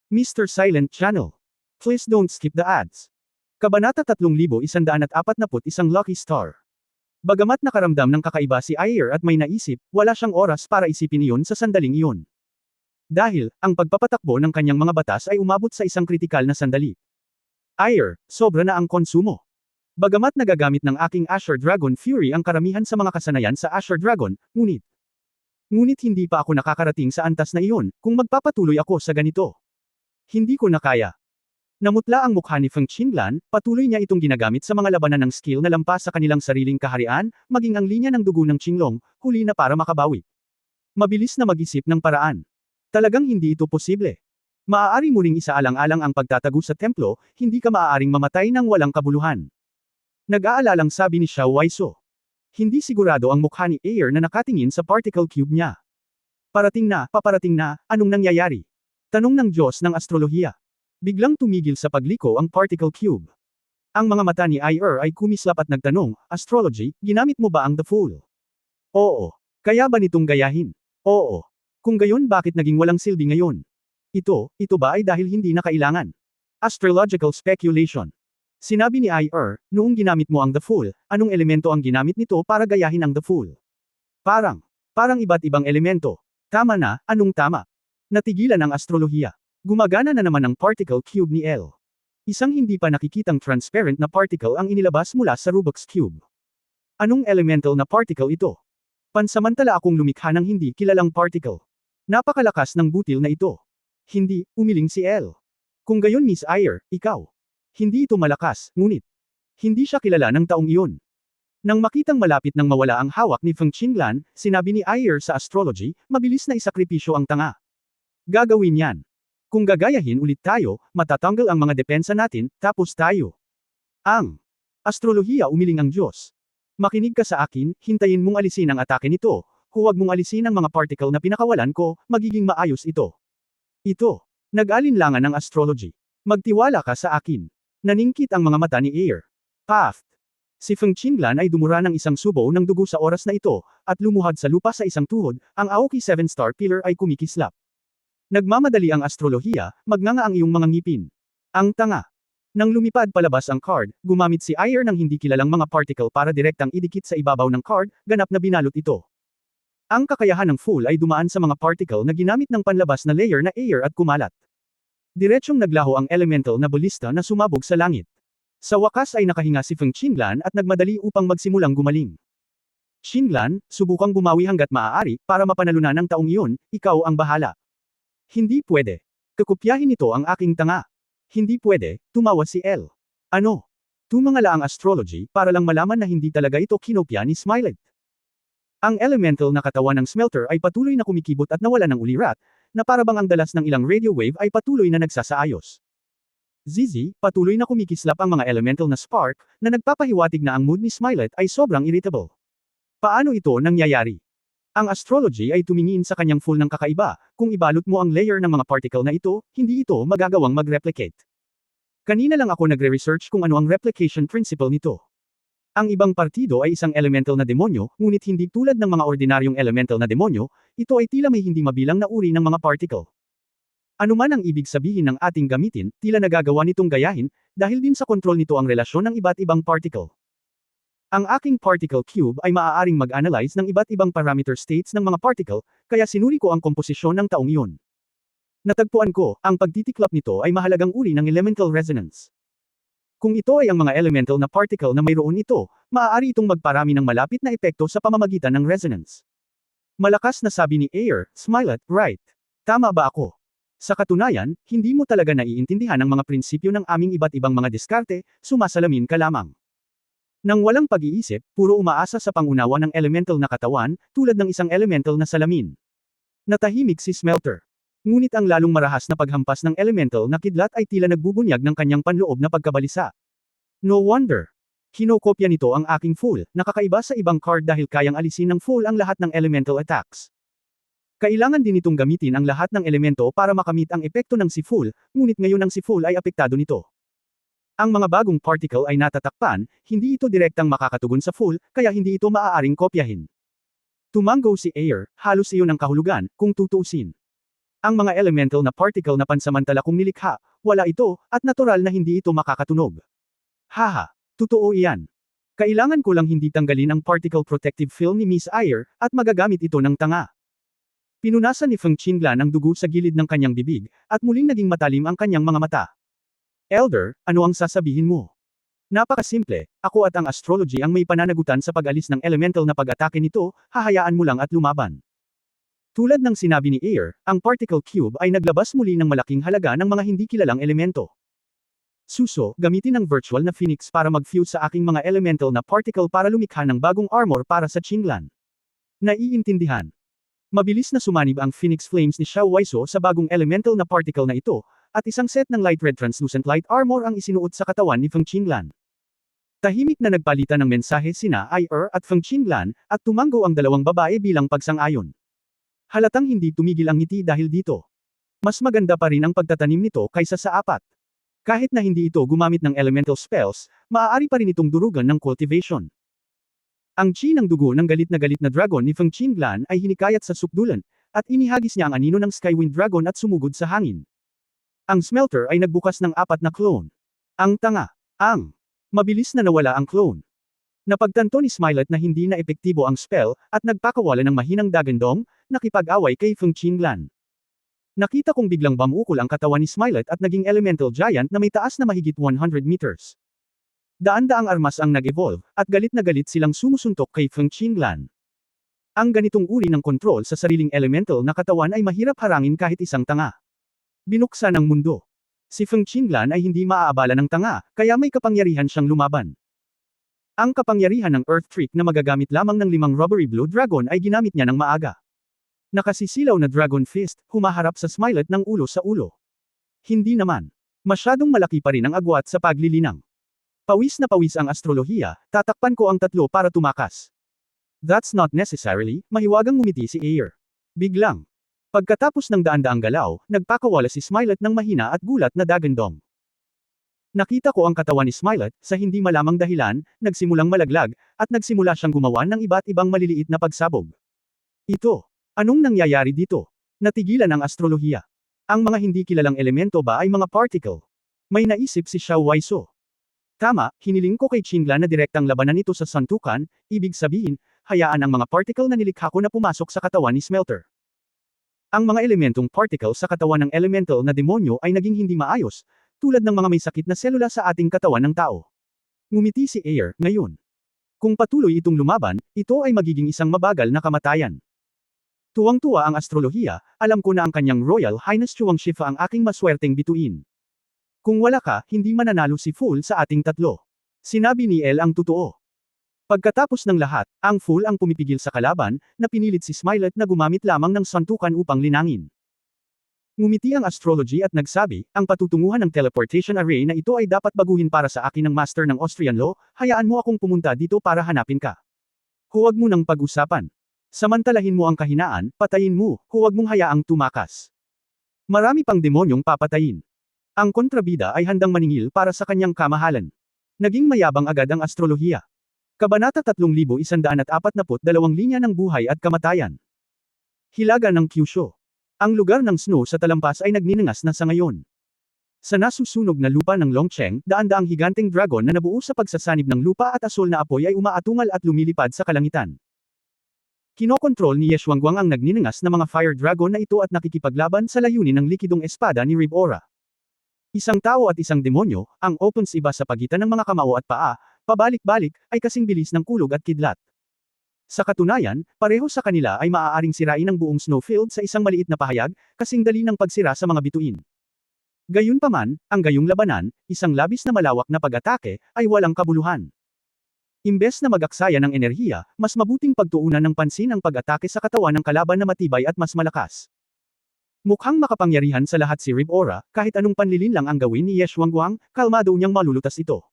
Mr. Silent Channel. Please don't skip the ads. Kabanata 3141 Lucky Star. Bagamat nakaramdam ng kakaiba si Ayer at may naisip, wala siyang oras para isipin iyon sa sandaling iyon. Dahil, ang pagpapatakbo ng kanyang mga batas ay umabot sa isang kritikal na sandali. Ayer, sobra na ang konsumo. Bagamat nagagamit ng aking Asher Dragon Fury ang karamihan sa mga kasanayan sa Asher Dragon, ngunit hindi pa ako nakakarating sa antas na iyon, kung magpapatuloy ako sa ganito. Hindi ko na kaya. Namutla ang mukha ni Feng Qinglan, patuloy niya itong ginagamit sa mga labanan ng skill na lampas sa kanilang sariling kaharian, maging ang linya ng dugo ng Qinglong, huli na para makabawi. Mabilis na mag-isip ng paraan. Talagang hindi ito posible. Maaari mo ring isaalang-alang ang pagtatago sa templo, hindi ka maaaring mamatay ng walang kabuluhan. Nag-aalalang sabi ni Xiao Waiso. Hindi sigurado ang mukha ni Ayer na nakatingin sa particle cube niya. Paparating na, anong nangyayari? Tanong ng Diyos ng astrolohiya. Biglang tumigil sa pagliko ang particle cube. Ang mga mata ni Ayer ay kumislap at nagtanong, astrology, ginamit mo ba ang The Fool? Oo. Kaya ba nitong gayahin? Oo. Kung gayon bakit naging walang silbi ngayon? Ito ba ay dahil hindi na kailangan? Astrological speculation. Sinabi ni Ayer, noong ginamit mo ang The Fool, anong elemento ang ginamit nito para gayahin ang The Fool? Parang iba't ibang elemento. Tama na, anong tama? Natigilan ang astrolohiya. Gumagana na naman ang particle cube ni L. Isang hindi pa nakikitang transparent na particle ang inilabas mula sa Rubik's Cube. Anong elemental na particle ito? Pansamantala akong lumikha ng hindi kilalang particle. Napakalakas ng butil na ito. Hindi, umiling si L. Kung gayon Miss Ayer, ikaw. Hindi ito malakas, ngunit hindi siya kilala ng taong iyon. Nang makitang malapit nang mawala ang hawak ni Feng Qinglan, sinabi ni Ayer sa astrology, mabilis na isakripisyo ang tanga. Gagawin yan. Kung gagayahin ulit tayo, matatanggal ang mga depensa natin, tapos tayo. Ang astrolohiya umiling ang Diyos. Makinig ka sa akin, hintayin mong alisin ang atake nito, huwag mong alisin ang mga particle na pinakawalan ko, magiging maayos ito. Nag-alinlangan ang astrology. Magtiwala ka sa akin. Naningkit ang mga mata ni Ayer. Paft. Si Feng Qinglan ay dumura ng isang subo ng dugo sa oras na ito, at lumuhad sa lupa sa isang tuhod, ang Aoki 7-star pillar ay kumikislap. Nagmamadali ang astrolohiya, magnganga ang iyong mga ngipin. Ang tanga. Nang lumipad palabas ang card, gumamit si Ayer ng hindi kilalang mga particle para direktang idikit sa ibabaw ng card, ganap na binalot ito. Ang kakayahan ng Fool ay dumaan sa mga particle na ginamit ng panlabas na layer na Ayer at kumalat. Diretsyong naglaho ang elemental na balista na sumabog sa langit. Sa wakas ay nakahinga si Feng Qinglan at nagmadali upang magsimulang gumaling. Qinglan, subukang bumawi hanggat maaari, para mapanalunan ng taong iyon, ikaw ang bahala. Hindi pwede. Kakopyahin nito ang aking tanga. Hindi pwede, tumawa si L. Ano? Tumangala ang astrology, para lang malaman na hindi talaga ito kinopya ni Smilet. Ang elemental na katawan ng smelter ay patuloy na kumikibot at nawala ng ulirat, na parabang ang dalas ng ilang radio wave ay patuloy na nagsasaayos. Zizi, patuloy na kumikislap ang mga elemental na spark, na nagpapahiwatig na ang mood ni Smilet ay sobrang irritable. Paano ito nangyayari? Ang astrology ay tumingin sa kanyang full ng kakaiba, kung ibalot mo ang layer ng mga particle na ito, hindi ito magagawang mag-replicate. Kanina lang ako nagre-research kung ano ang replication principle nito. Ang ibang partido ay isang elemental na demonyo, ngunit hindi tulad ng mga ordinaryong elemental na demonyo, ito ay tila may hindi mabilang na uri ng mga particle. Ano man ang ibig sabihin ng ating gamitin, tila nagagawa nitong gayahin, dahil din sa kontrol nito ang relasyon ng iba't ibang particle. Ang aking particle cube ay maaaring mag-analyze ng iba't ibang parameter states ng mga particle, kaya sinuri ko ang komposisyon ng taong iyon. Natagpuan ko, ang pagtitiklop nito ay mahalagang uri ng elemental resonance. Kung ito ay ang mga elemental na particle na mayroon ito, maaari itong magparami ng malapit na epekto sa pamamagitan ng resonance. Malakas na sabi ni Ayer, Smilet, right. Tama ba ako? Sa katunayan, hindi mo talaga naiintindihan ang mga prinsipyo ng aming iba't ibang mga diskarte, sumasalamin ka lamang. Nang walang pag-iisip, puro umaasa sa pangunawa ng elemental na katawan, tulad ng isang elemental na salamin. Natahimik si Smelter. Ngunit ang lalong marahas na paghampas ng elemental na kidlat ay tila nagbubunyag ng kanyang panloob na pagkabalisa. No wonder. Kinokopya nito ang aking Fool, nakakaiba sa ibang card dahil kayang alisin ng Fool ang lahat ng elemental attacks. Kailangan din itong gamitin ang lahat ng elemento para makamit ang epekto ng si Fool, ngunit ngayon ang si Fool ay apektado nito. Ang mga bagong particle ay natatakpan, hindi ito direktang makakatugon sa Fool, kaya hindi ito maaaring kopyahin. Tumanggo si Ayer, halos iyon ang kahulugan, kung tutuusin. Ang mga elemental na particle na pansamantala kong nilikha, wala ito, at natural na hindi ito makakatunog. Haha, totoo iyan. Kailangan ko lang hindi tanggalin ang particle protective film ni Miss Ayer, at magagamit ito ng tanga. Pinunasan ni Feng Qinglan ang dugo sa gilid ng kanyang bibig, at muling naging matalim ang kanyang mga mata. Elder, ano ang sasabihin mo? Napakasimple, ako at ang astrology ang may pananagutan sa pag-alis ng elemental na pag-atake nito, hahayaan mo lang at lumaban. Tulad ng sinabi ni Ayer, ang particle cube ay naglabas muli ng malaking halaga ng mga hindi kilalang elemento. Suso, gamitin ang virtual na phoenix para mag-fuse sa aking mga elemental na particle para lumikha ng bagong armor para sa Qinglan. Naiintindihan. Mabilis na sumanib ang phoenix flames ni Xiao Waiso sa bagong elemental na particle na ito, at isang set ng light red translucent light armor ang isinuot sa katawan ni Feng Qinglan. Tahimik na nagpalitan ng mensahe sina Ayer at Feng Qinglan, at tumango ang dalawang babae bilang pagsang-ayon. Halatang hindi tumigil ang ngiti dahil dito. Mas maganda pa rin ang pagtatanim nito kaysa sa apat. Kahit na hindi ito gumamit ng elemental spells, maaari pa rin itong durugan ng cultivation. Ang chi ng dugo ng galit na dragon ni Feng Qinglan ay hinikayat sa sukdulan, at inihagis niya ang anino ng Skywind Dragon at sumugod sa hangin. Ang smelter ay nagbukas ng apat na clone. Ang tanga. Mabilis na nawala ang clone. Napagtanto ni Smilet na hindi na epektibo ang spell, at nagpakawala ng mahinang dagandong, nakipag-away kay Feng Qinglan. Nakita kong biglang bamukol ang katawan ni Smilet at naging elemental giant na may taas na mahigit 100 meters. Daan-daang armas ang nag-evolve, at galit na galit silang sumusuntok kay Feng Qinglan. Ang ganitong uri ng kontrol sa sariling elemental na katawan ay mahirap harangin kahit isang tanga. Binuksan ang mundo. Si Feng Qinglan ay hindi maaabala ng tanga, kaya may kapangyarihan siyang lumaban. Ang kapangyarihan ng Earth Trick na magagamit lamang ng 5 Rubbery Blue Dragon ay ginamit niya ng maaga. Nakasisilaw na Dragon Fist, humaharap sa Smilet ng ulo sa ulo. Hindi naman. Masyadong malaki pa rin ang agwat sa paglilinang. Pawis na pawis ang astrolohiya, tatakpan ko ang tatlo para tumakas. That's not necessarily, mahiwagang ngumiti si Ayer. Biglang. Pagkatapos ng daan-daang galaw, nagpakawala si Smilet ng mahina at gulat na dagandong. Nakita ko ang katawan ni Smilet, sa hindi malamang dahilan, nagsimulang malaglag, at nagsimula siyang gumawa ng iba't ibang maliliit na pagsabog. Ito. Anong nangyayari dito? Natigilan ang astrolohiya. Ang mga hindi kilalang elemento ba ay mga particle? May naisip si Xiao Waiso. Tama, hiniling ko kay Qinglan na direktang labanan nito sa santukan, ibig sabihin, hayaan ang mga particle na nilikha ko na pumasok sa katawan ni Smelter. Ang mga elementong particle sa katawan ng elemental na demonyo ay naging hindi maayos, tulad ng mga may sakit na selula sa ating katawan ng tao. Ngumiti si Ayer, ngayon. Kung patuloy itong lumaban, ito ay magiging isang mabagal na kamatayan. Tuwang-tuwa ang astrolohiya, alam ko na ang kanyang Royal Highness Chuang Shifa ang aking maswerteng bituin. Kung wala ka, hindi mananalo si Fool sa ating tatlo. Sinabi ni El ang totoo. Pagkatapos ng lahat, ang Fool ang pumipigil sa kalaban, na pinilit si Smilet na gumamit lamang ng santukan upang linangin. Ngumiti ang astrology at nagsabi, ang patutunguhan ng teleportation array na ito ay dapat baguhin para sa akin ng master ng Austrian law, hayaan mo akong pumunta dito para hanapin ka. Huwag mo nang pag-usapan. Samantalahin mo ang kahinaan, patayin mo, huwag mong hayaang tumakas. Marami pang demonyong papatayin. Ang kontrabida ay handang maningil para sa kanyang kamahalan. Naging mayabang agad ang astrolohiya. Kabanata 3142 Linya ng Buhay at Kamatayan. Hilaga ng Kyushu. Ang lugar ng snow sa talampas ay nagninangas na sa ngayon. Sa nasusunog na lupa ng Longcheng, daan-daang higanteng dragon na nabuo sa pagsasanib ng lupa at asol na apoy ay umaatungal at lumilipad sa kalangitan. Kinokontrol ni Yeshuangguang ang nagninangas na mga fire dragon na ito at nakikipaglaban sa layunin ng likidong espada ni Rib Aura. Isang tao at isang demonyo, ang opens iba sa pagitan ng mga kamao at paa, pabalik-balik, ay kasing bilis ng kulog at kidlat. Sa katunayan, pareho sa kanila ay maaaring sirain ang buong snowfield sa isang maliit na pahayag, kasing dali ng pagsira sa mga bituin. Gayunpaman, ang gayong labanan, isang labis na malawak na pag-atake, ay walang kabuluhan. Imbes na mag-aksaya ng enerhiya, mas mabuting pagtuunan ng pansin ang pag-atake sa katawan ng kalaban na matibay at mas malakas. Mukhang makapangyarihan sa lahat si Rib Aura, kahit anong panlilin lang ang gawin ni Yeshuangguang, kalmado niyang malulutas ito.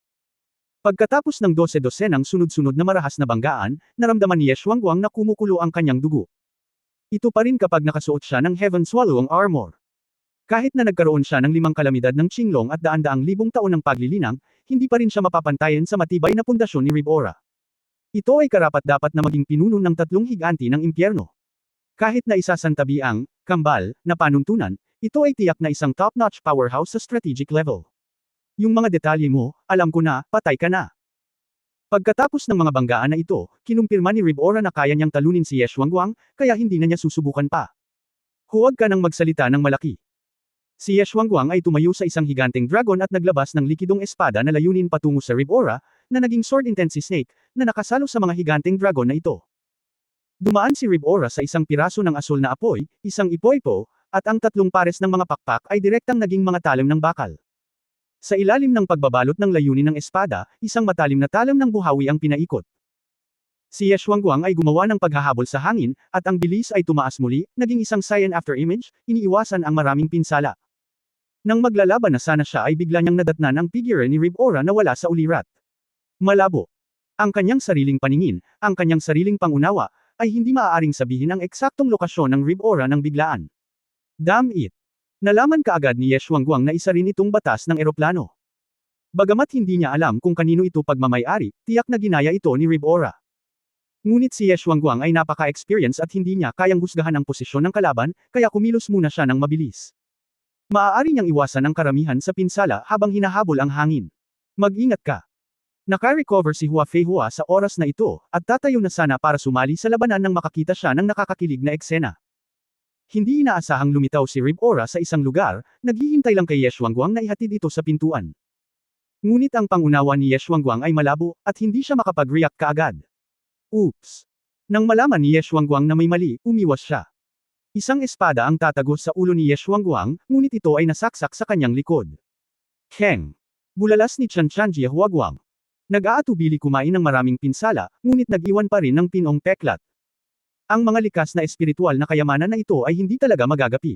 Pagkatapos ng 12-dosenang sunod-sunod na marahas na banggaan, naramdaman ni Yeshuangguang na kumukulo ang kanyang dugo. Ito pa rin kapag nakasuot siya ng Heaven Swallowing Armor. Kahit na nagkaroon siya ng 5 kalamidad ng Qinglong at daan-daang libong taon ng paglilinang, hindi pa rin siya mapapantayan sa matibay na pundasyon ni Rib Aura. Ito ay karapat-dapat na maging pinuno ng 3 higanti ng impyerno. Kahit na isasantabi ang kambal na panuntunan, ito ay tiyak na isang top-notch powerhouse sa strategic level. Yung mga detalye mo, alam ko na, patay ka na. Pagkatapos ng mga banggaan na ito, kinumpirma ni Rib-Ora na kaya niyang talunin si Ye Xuanguang, kaya hindi na niya susubukan pa. Huwag ka nang magsalita ng malaki. Si Ye Xuanguang ay tumayo sa isang higanteng dragon at naglabas ng likidong espada na layunin patungo sa Rib-Ora, na naging sword intense snake, na nakasalo sa mga higanteng dragon na ito. Dumaan si Rib-Ora sa isang piraso ng asul na apoy, isang ipoipo, at ang tatlong pares ng mga pakpak ay direktang naging mga talim ng bakal. Sa ilalim ng pagbabalot ng layunin ng espada, isang matalim na talam ng buhawi ang pinaikot. Si Ye Xuanguang ay gumawa ng paghahabol sa hangin, at ang bilis ay tumaas muli, naging isang cyan after image, iniiwasan ang maraming pinsala. Nang maglalaban na sana siya ay bigla niyang nadatnan ang figure ni Rib-Ora na wala sa ulirat. Malabo. Ang kanyang sariling paningin, ang kanyang sariling pangunawa, ay hindi maaaring sabihin ang eksaktong lokasyon ng Rib-Ora ng biglaan. Damn it! Nalaman kaagad ni Ye Xuanguang na isa rin itong batas ng eroplano. Bagamat hindi niya alam kung kanino ito pagmamay-ari, tiyak na ginaya ito ni Rib-Ora. Ngunit si Ye Xuanguang ay napaka-experience at hindi niya kayang husgahan ang posisyon ng kalaban, kaya kumilos muna siya ng mabilis. Maaari niyang iwasan ang karamihan sa pinsala habang hinahabol ang hangin. Mag-ingat ka. Naka-recover si Hua Feihua sa oras na ito, at tatayo na sana para sumali sa labanan nang makakita siya ng nakakakilig na eksena. Hindi inaasahang lumitaw si Rib-Ora sa isang lugar, naghihintay lang kay Ye Xuanguang na ihatid ito sa pintuan. Ngunit ang pangunawa ni Ye Xuanguang ay malabo, at hindi siya makapag-react kaagad. Oops! Nang malaman ni Ye Xuanguang na may mali, umiwas siya. Isang espada ang tatagos sa ulo ni Ye Xuanguang, ngunit ito ay nasaksak sa kanyang likod. Keng! Bulalas ni Chan Chanjie Huaguang. Nag-aatubili kumain ng maraming pinsala, ngunit nag-iwan pa rin ng pinong peklat. Ang mga likas na espiritual na kayamanan na ito ay hindi talaga magagapi.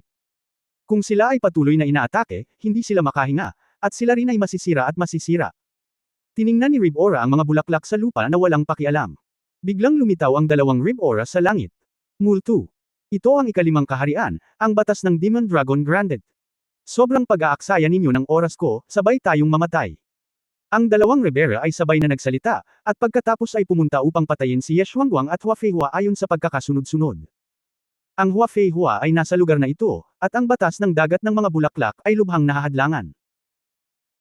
Kung sila ay patuloy na inaatake, hindi sila makahinga, at sila rin ay masisira at masisira. Tiningnan ni Rib-Ora ang mga bulaklak sa lupa na walang pakialam. Biglang lumitaw ang dalawang Rib-Ora sa langit. Multu. Ito ang ikalimang kaharian, ang batas ng Demon Dragon Granted. Sobrang pag-aaksaya ninyo ng oras ko, sabay tayong mamatay. Ang dalawang Ribera ay sabay na nagsalita, at pagkatapos ay pumunta upang patayin si Ye Xuanguang at Hua Feihua ayon sa pagkakasunod-sunod. Ang Hua Feihua ay nasa lugar na ito, at ang batas ng dagat ng mga bulaklak ay lubhang nahahadlangan.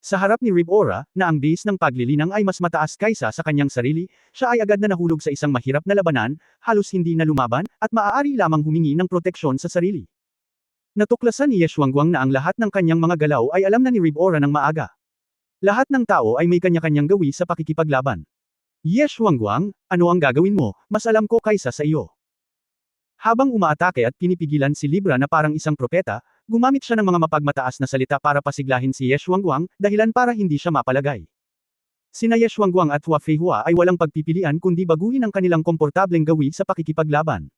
Sa harap ni Rib-Ora, na ang base ng paglilinang ay mas mataas kaysa sa kanyang sarili, siya ay agad na nahulog sa isang mahirap na labanan, halos hindi na lumaban, at maaari lamang humingi ng proteksyon sa sarili. Natuklasan ni Ye Xuanguang na ang lahat ng kanyang mga galaw ay alam na ni Rib-Ora ng maaga. Lahat ng tao ay may kanya-kanyang gawi sa pakikipaglaban. Ye Xuanguang, ano ang gagawin mo, mas alam ko kaysa sa iyo. Habang umaatake at pinipigilan si Libra na parang isang propeta, gumamit siya ng mga mapagmataas na salita para pasiglahin si Ye Xuanguang, dahilan para hindi siya mapalagay. Sina Ye Xuanguang at Hua Feihua ay walang pagpipilian kundi baguhin ang kanilang komportableng gawi sa pakikipaglaban.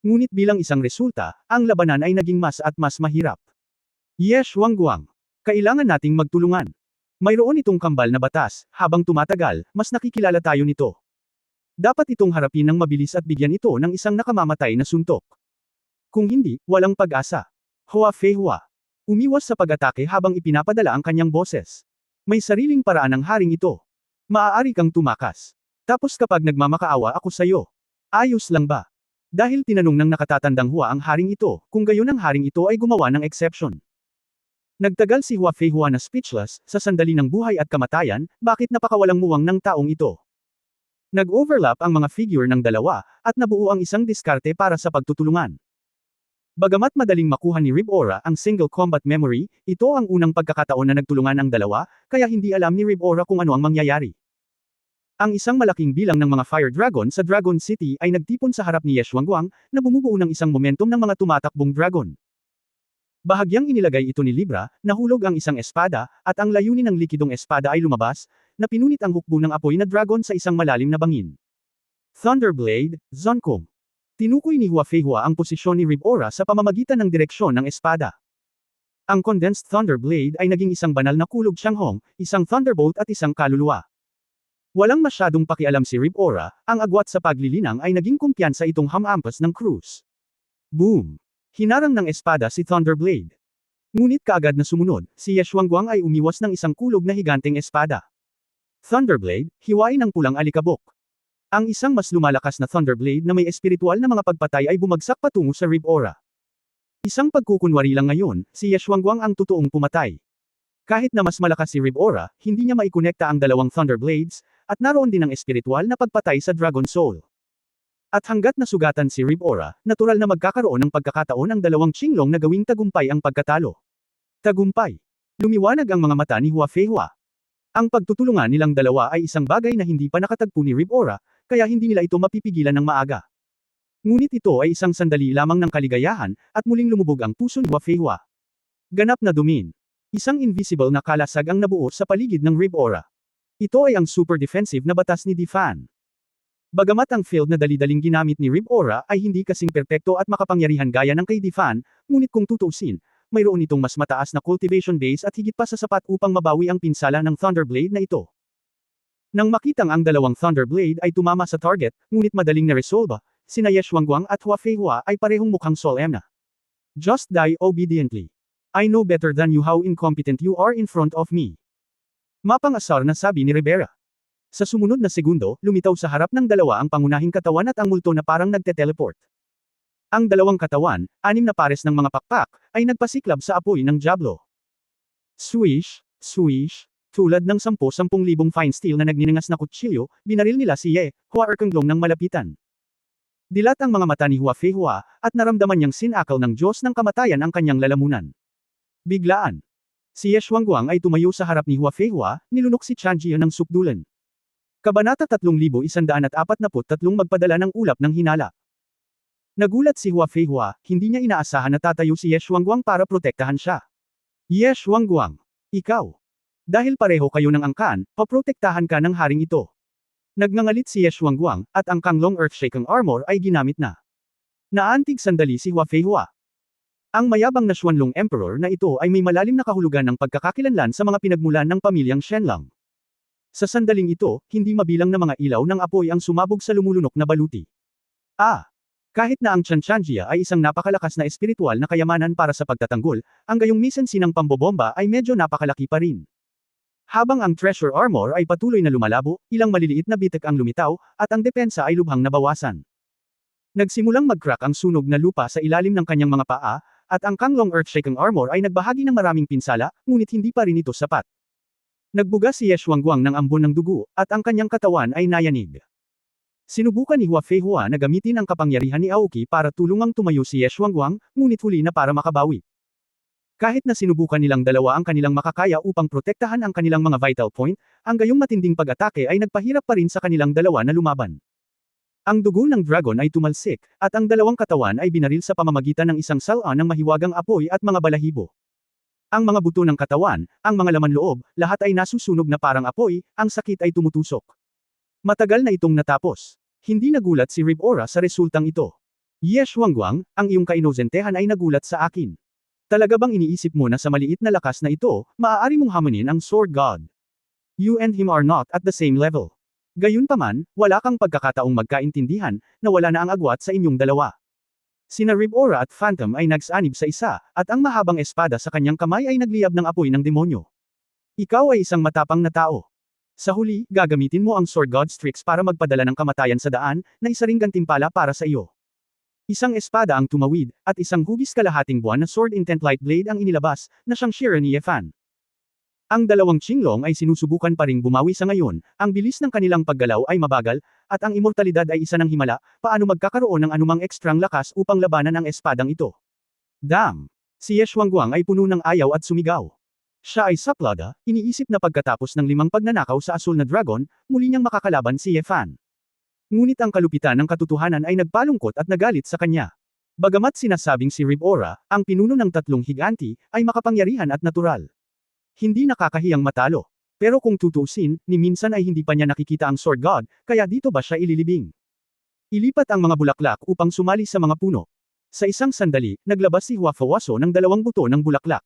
Ngunit bilang isang resulta, ang labanan ay naging mas at mas mahirap. Ye Xuanguang, kailangan nating magtulungan. Mayroon itong kambal na batas, habang tumatagal, mas nakikilala tayo nito. Dapat itong harapin ng mabilis at bigyan ito ng isang nakamamatay na suntok. Kung hindi, walang pag-asa. Hua Feihua. Umiwas sa pag-atake habang ipinapadala ang kanyang boses. May sariling paraan ang haring ito. Maaari kang tumakas. Tapos kapag nagmamakaawa ako sayo. Ayos lang ba? Dahil tinanong ng nakatatandang Hua ang haring ito, kung gayon ang haring ito ay gumawa ng exception. Nagtagal si Hua Feihua na speechless, sa sandali ng buhay at kamatayan, bakit napakawalang muwang ng taong ito. Nag-overlap ang mga figure ng dalawa, at nabuo ang isang diskarte para sa pagtutulungan. Bagamat madaling makuha ni Rib-Ora ang single combat memory, ito ang unang pagkakataon na nagtulungan ang dalawa, kaya hindi alam ni Rib-Ora kung ano ang mangyayari. Ang isang malaking bilang ng mga Fire Dragon sa Dragon City ay nagtipon sa harap ni Ye Xuanguang, na bumubuo ng isang momentum ng mga tumatakbong dragon. Bahagyang inilagay ito ni Libra, nahulog ang isang espada, at ang layunin ng likidong espada ay lumabas, na pinunit ang hukbo ng apoy na dragon sa isang malalim na bangin. Thunderblade, Zonkong. Tinukoy ni Hua Feihua ang posisyon ni Rib-Ora sa pamamagitan ng direksyon ng espada. Ang condensed Thunderblade ay naging isang banal na kulog Shanghong, isang Thunderbolt at isang kaluluwa. Walang masyadong pakialam si Rib-Ora, ang agwat sa paglilinang ay naging kumpiyansa itong hamampas ng cruise. Boom! Hinarang ng espada si Thunderblade. Ngunit kaagad na sumunod, si Ye Xuanguang ay umiwas ng isang kulog na higanteng espada. Thunderblade, hiwain ang pulang alikabok. Ang isang mas lumalakas na Thunderblade na may espiritual na mga pagpatay ay bumagsak patungo sa Rib Aura. Isang pagkukunwari lang ngayon, si Ye Xuanguang ang totoong pumatay. Kahit na mas malakas si Rib Aura, hindi niya maikonekta ang dalawang Thunderblades, at naroon din ang espiritual na pagpatay sa Dragon Soul. At hanggat nasugatan si Rib Aura, natural na magkakaroon ng pagkakataon ang dalawang Qinglong na gawing tagumpay ang pagkatalo. Tagumpay. Lumiwanag ang mga mata ni Hua Feihua. Ang pagtutulungan nilang dalawa ay isang bagay na hindi pa nakatagpo ni Rib Aura, kaya hindi nila ito mapipigilan ng maaga. Ngunit ito ay isang sandali lamang ng kaligayahan, at muling lumubog ang puso ni Hua Feihua. Ganap na dumin. Isang invisible na kalasag ang nabuo sa paligid ng Rib Aura. Ito ay ang super defensive na batas ni Di Fan. Bagamat ang field na dali-daling ginamit ni Rib Aura ay hindi kasing perpekto at makapangyarihan gaya ng kay Di Fan, ngunit kung tutuusin, mayroon itong mas mataas na cultivation base at higit pa sa sapat upang mabawi ang pinsala ng Thunderblade na ito. Nang makitang ang dalawang Thunderblade ay tumama sa target, ngunit madaling na-resolve, sina Ye Xuanguang at Hua Feihua ay parehong mukhang Sol-M na. Just die obediently. I know better than you how incompetent you are in front of me. Mapang-asar na sabi ni Rivera. Sa sumunod na segundo, lumitaw sa harap ng dalawa ang pangunahing katawan at ang multo na parang nagte-teleport. Ang dalawang katawan, 6 na pares ng mga pakpak, ay nagpasiklab sa apoy ng Diablo. Swish, swish, tulad ng 10,000 fine steel na nagniningas na kutsilyo, binaril nila si Ye Hua Erkenglong ng malapitan. Dilat ang mga mata ni Hua Feihua, at naramdaman niyang sinakal ng Diyos ng kamatayan ang kanyang lalamunan. Biglaan. Si Ye Xuanguang ay tumayo sa harap ni Hua Feihua, nilunok si Chan Jie ng sukdulan. Kabanata 3143 magpadala ng ulap ng hinala. Nagulat si Hua Feihua, hindi niya inaasahan na tatayo si Ye Xuanguang para protektahan siya. Ye Xuanguang, ikaw. Dahil pareho kayo ng angkan, paprotektahan ka ng haring ito. Nagngangalit si Ye Xuanguang, at ang Kanglong Earthshaking Armor ay ginamit na. Naantig sandali si Hua Feihua. Ang mayabang na Xuanlong Emperor na ito ay may malalim na kahulugan ng pagkakakilanlan sa mga pinagmulan ng pamilyang Shenlang. Sa sandaling ito, hindi mabilang na mga ilaw ng apoy ang sumabog sa lumulunok na baluti. Kahit na ang Chanchanjia ay isang napakalakas na espiritual na kayamanan para sa pagtatanggol, ang gayong misensinang pambobomba ay medyo napakalaki pa rin. Habang ang Treasure Armor ay patuloy na lumalabo, ilang maliliit na bitek ang lumitaw, at ang depensa ay lubhang nabawasan. Nagsimulang mag-crack ang sunog na lupa sa ilalim ng kanyang mga paa, at ang Kanglong Earthshaking Armor ay nagbahagi ng maraming pinsala, ngunit hindi pa rin ito sapat. Nagbuga si Ye Xuanguang ng ambon ng dugo, at ang kanyang katawan ay nayanig. Sinubukan ni Hua Feihua na gamitin ang kapangyarihan ni Aoki para tulungang tumayo si Ye Xuanguang, ngunit huli na para makabawi. Kahit na sinubukan nilang dalawa ang kanilang makakaya upang protektahan ang kanilang mga vital point, ang gayong matinding pag-atake ay nagpahirap pa rin sa kanilang dalawa na lumaban. Ang dugo ng dragon ay tumalsik, at ang dalawang katawan ay binaril sa pamamagitan ng isang salon ng mahiwagang apoy at mga balahibo. Ang mga buto ng katawan, ang mga laman loob, lahat ay nasusunog na parang apoy, ang sakit ay tumutusok. Matagal na itong natapos. Hindi nagulat si Rib Aura sa resultang ito. Ye Xuanguang, ang iyong kainosentehan ay nagulat sa akin. Talaga bang iniisip mo na sa maliit na lakas na ito, maaari mong hamunin ang Sword God? You and him are not at the same level. Gayunpaman, wala kang pagkakataong magkaintindihan, na wala na ang agwat sa inyong dalawa. Sina Rib Aura at Phantom ay nagsanib sa isa, at ang mahabang espada sa kanyang kamay ay nagliyab ng apoy ng demonyo. Ikaw ay isang matapang na tao. Sa huli, gagamitin mo ang Sword God Strix para magpadala ng kamatayan sa daan, na isa ring gantimpala para sa iyo. Isang espada ang tumawid, at isang hugis kalahating buwan na Sword Intent Light Blade ang inilabas, na siyang Shearer ni Ye Fan. Ang dalawang Qinglong ay sinusubukan pa ring bumawi sa ngayon, ang bilis ng kanilang paggalaw ay mabagal, at ang immortalidad ay isa ng himala, paano magkakaroon ng anumang ekstrang lakas upang labanan ang espadang ito. Damn! Si Ye Xuanguang ay puno ng ayaw at sumigaw. Siya ay saplada, iniisip na pagkatapos ng 5 pagnanakaw sa asul na dragon, muli niyang makakalaban si Ye Fan. Ngunit ang kalupitan ng katotohanan ay nagpalungkot at nagalit sa kanya. Bagamat sinasabing si Rib Aura, ang pinuno ng 3 higanti, ay makapangyarihan at natural. Hindi nakakahiyang matalo. Pero kung tutuusin, ni minsan ay hindi pa niya nakikita ang Sword God, kaya dito ba siya ililibing? Ilipat ang mga bulaklak upang sumali sa mga puno. Sa isang sandali, naglabas si Hua Fawaso ng 2 buto ng bulaklak.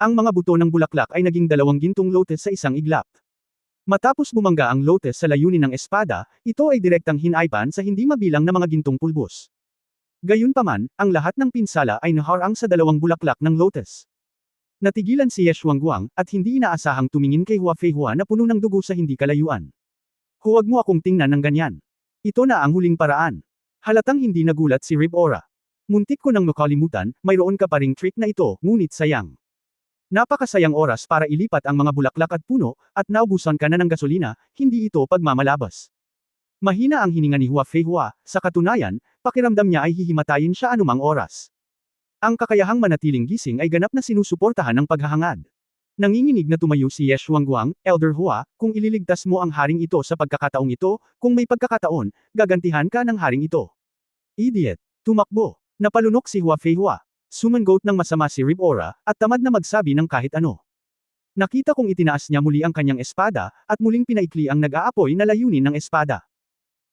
Ang mga buto ng bulaklak ay naging 2 gintong lotus sa isang iglap. Matapos bumangga ang lotus sa layunin ng espada, ito ay direktang hinaipan sa hindi mabilang na mga gintong pulbos. Gayunpaman, ang lahat ng pinsala ay naharang sa 2 bulaklak ng lotus. Natigilan si Ye Xuanguang, at hindi inaasahang tumingin kay Hua Feihua na puno ng dugo sa hindi kalayuan. Huwag mo akong tingnan ng ganyan. Ito na ang huling paraan. Halatang hindi nagulat si Ribora. Muntik ko nang makalimutan, mayroon ka pa ring trick na ito, ngunit sayang. Napakasayang oras para ilipat ang mga bulaklak at puno, at naubusan ka na ng gasolina, hindi ito pagmamalabas. Mahina ang hininga ni Hua Feihua, sa katunayan, pakiramdam niya ay hihimatayin siya anumang oras. Ang kakayahang manatiling gising ay ganap na sinusuportahan ng paghahangad. Nanginginig na tumayo si Ye Shuangguang, Elder Hua, kung ililigtas mo ang haring ito sa pagkakataong ito, kung may pagkakataon, gagantihan ka ng haring ito. Idiot! Tumakbo! Napalunok si Hua Feihua. Sumangot ng masama si Ribora, at tamad na magsabi ng kahit ano. Nakita kong itinaas niya muli ang kanyang espada, at muling pinaikli ang nag-aapoy na layunin ng espada.